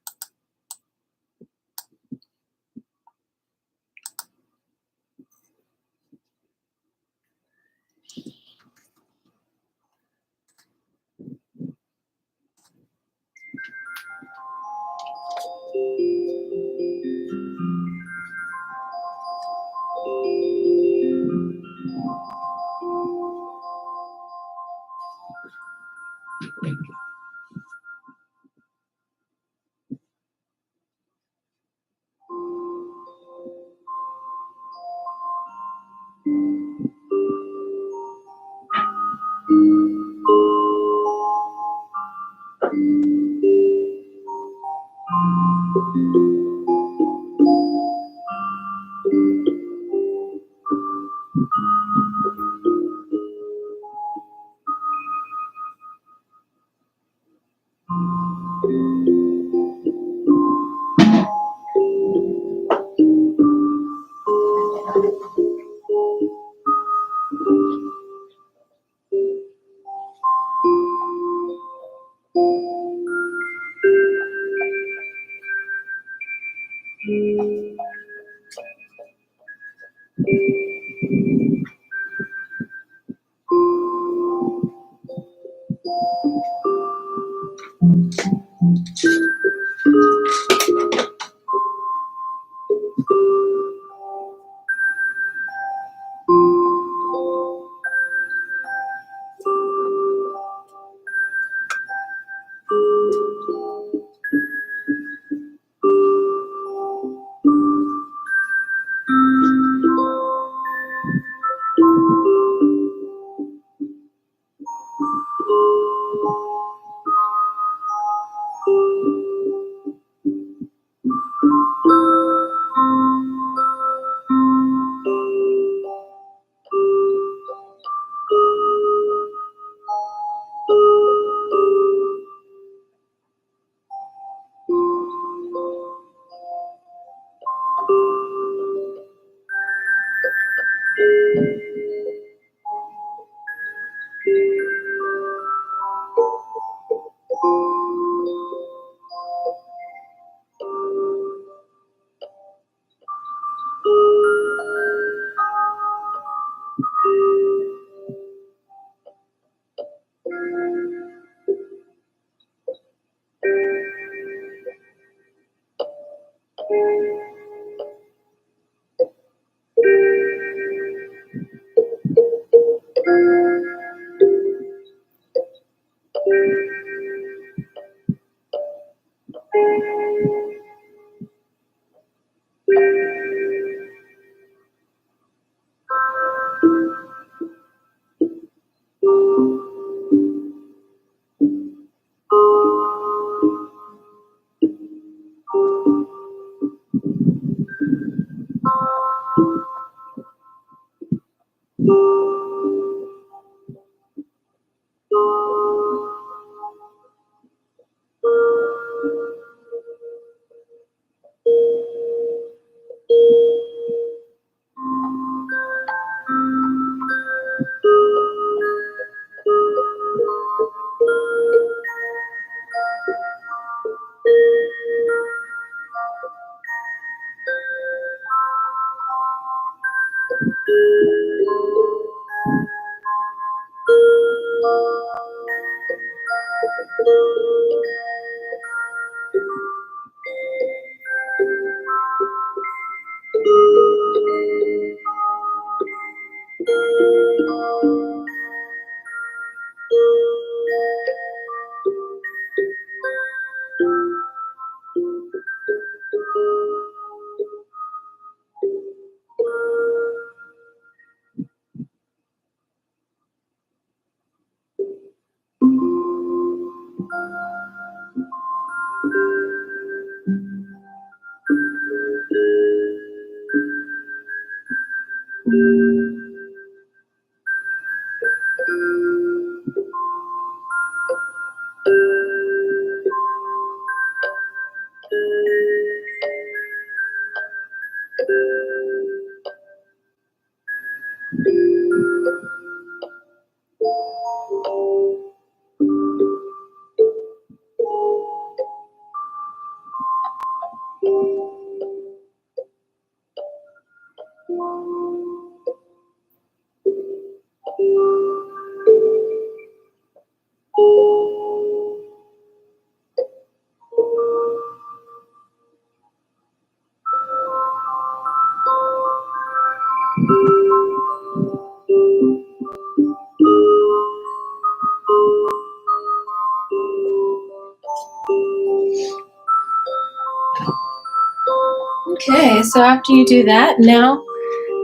Okay, so after you do that, now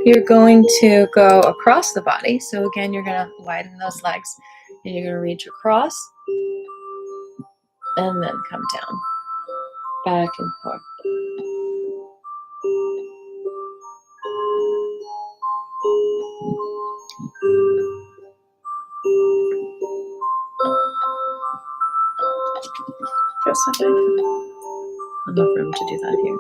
you're going to go across the body. So again, you're going to widen those legs and you're going to reach across and then come down, back and forth. Just like that. Enough room to do that here.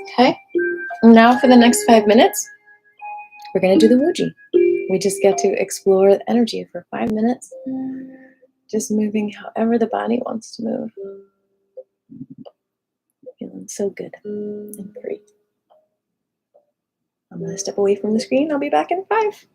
Okay, now for the next 5 minutes, we're going to do the Wuji. We just get to explore the energy for 5 minutes, just moving however the body wants to move. Feeling so good and free. I'm going to step away from the screen. I'll be back in 5.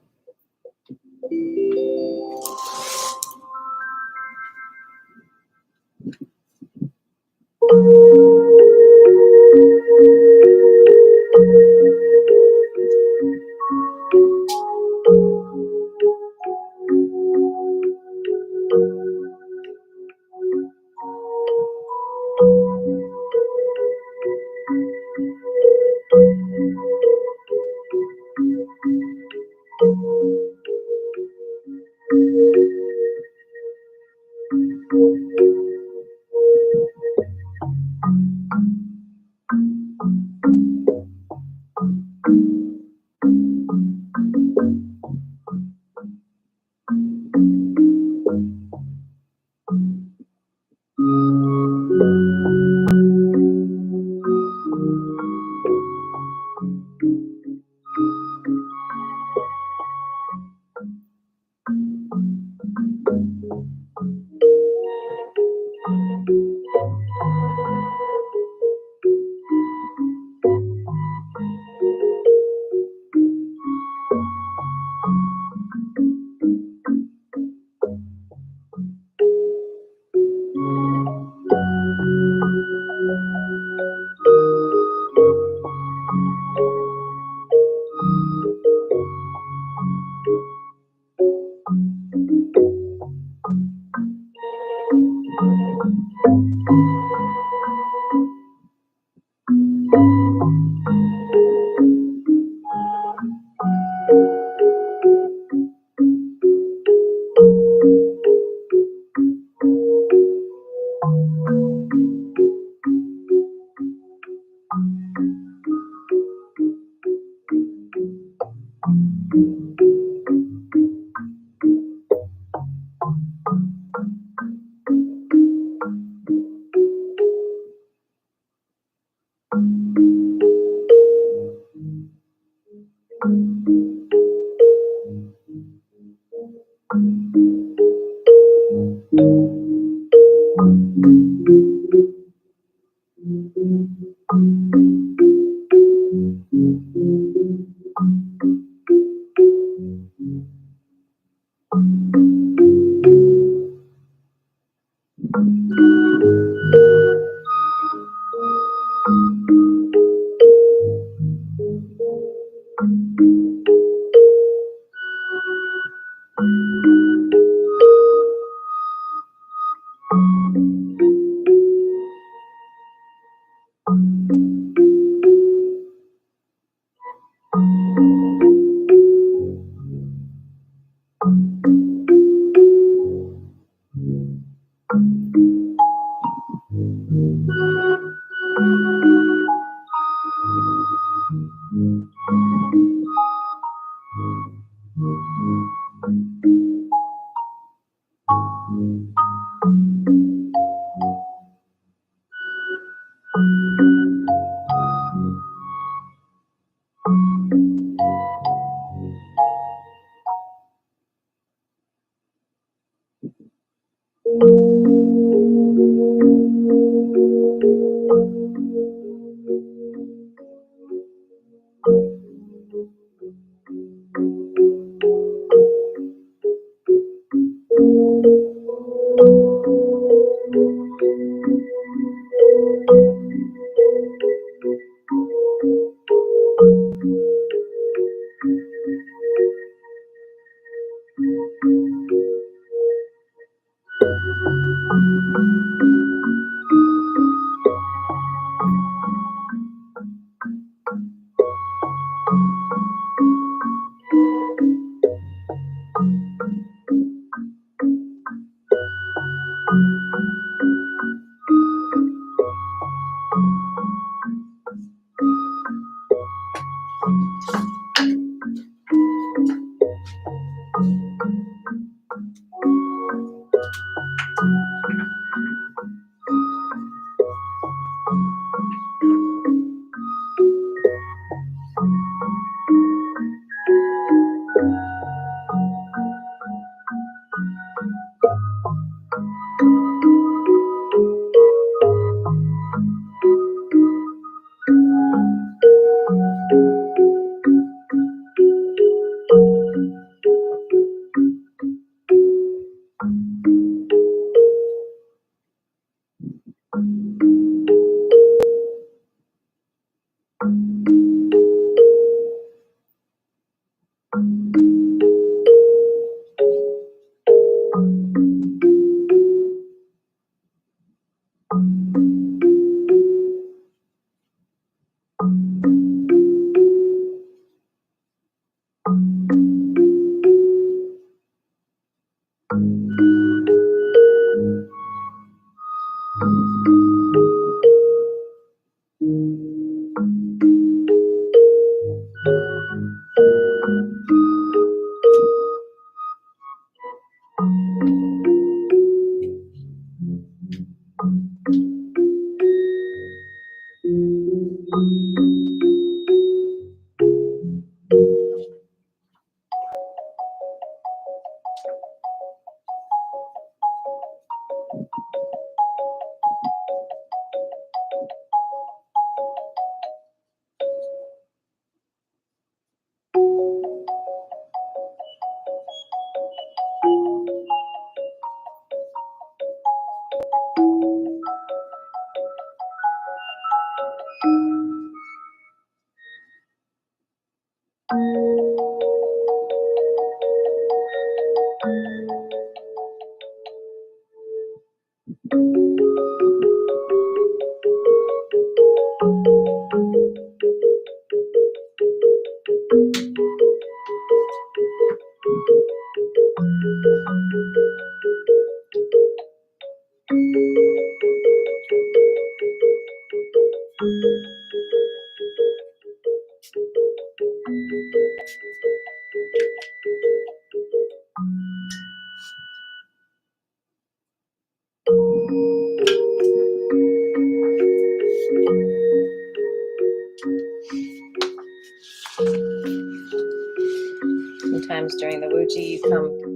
sometimes during the Wuji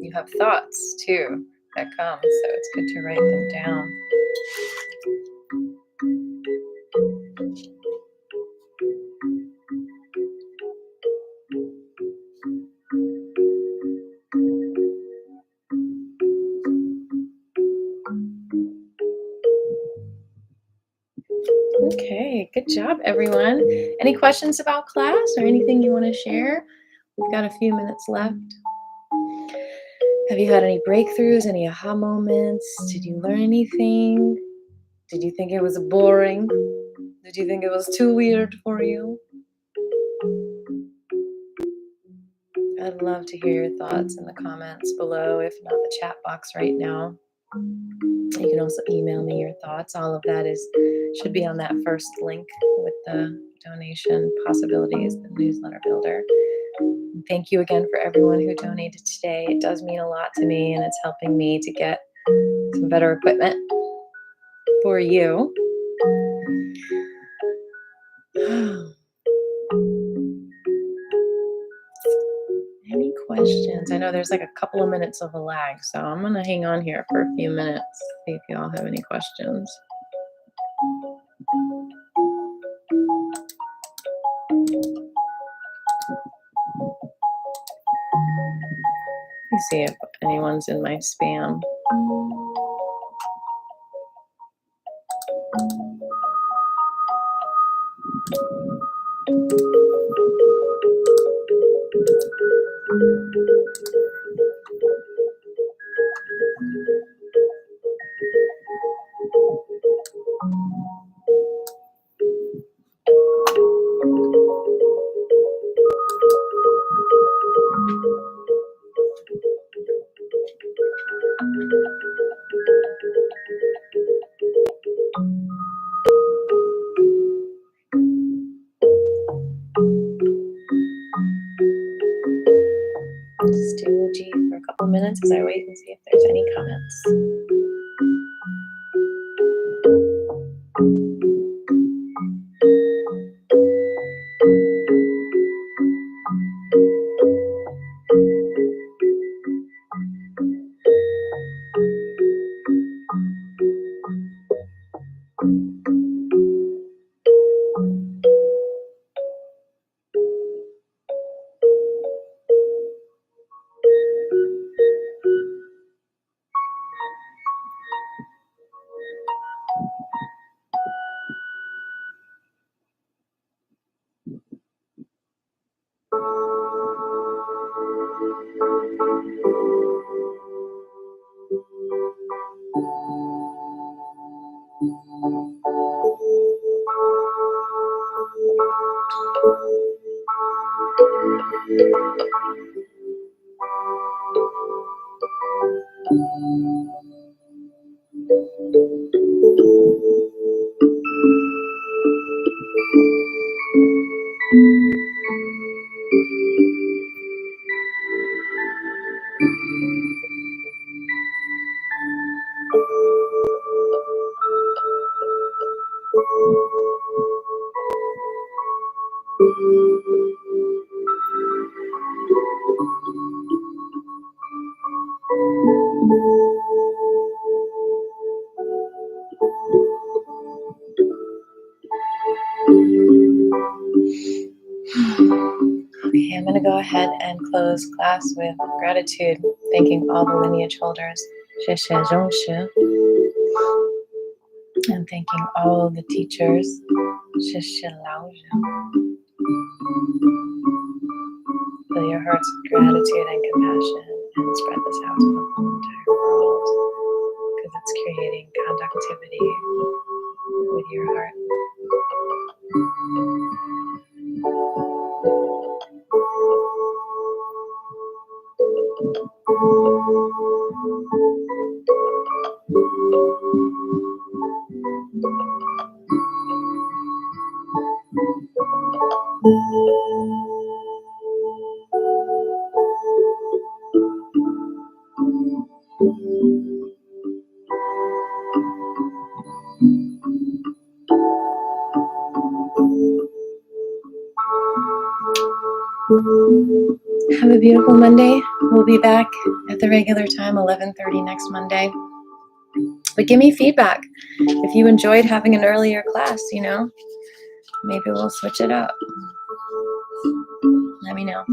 you have thoughts too that come, so it's good to write them down. Okay, good job, everyone. Any questions about class or anything you want to share? We've got a few minutes left. Have you had any breakthroughs, any aha moments? Did you learn anything? Did you think it was boring? Did you think it was too weird for you? I'd love to hear your thoughts in the comments below, if not the chat box right now. You can also email me your thoughts. All of that should be on that first link with the donation possibilities, the newsletter builder. And thank you again for everyone who donated today. It does mean a lot to me, and it's helping me to get some better equipment for you. Any questions? I know there's like a couple of minutes of a lag, so I'm going to hang on here for a few minutes, see if you all have any questions. Let me see if anyone's in my spam. Just do G for a couple minutes as I wait and see if there's any comments. Okay, I'm going to go ahead and close class with gratitude, thanking all the lineage holders, 谢谢宗师, and thanking all the teachers, 谢谢老师. Fill your hearts with gratitude and compassion and spread this out to the whole entire world, because it's creating conductivity with your heart. Have a beautiful Monday. We'll be back at the regular time, 11:30 next Monday. But give me feedback if you enjoyed having an earlier class, you know. Maybe we'll switch it up. Let me know.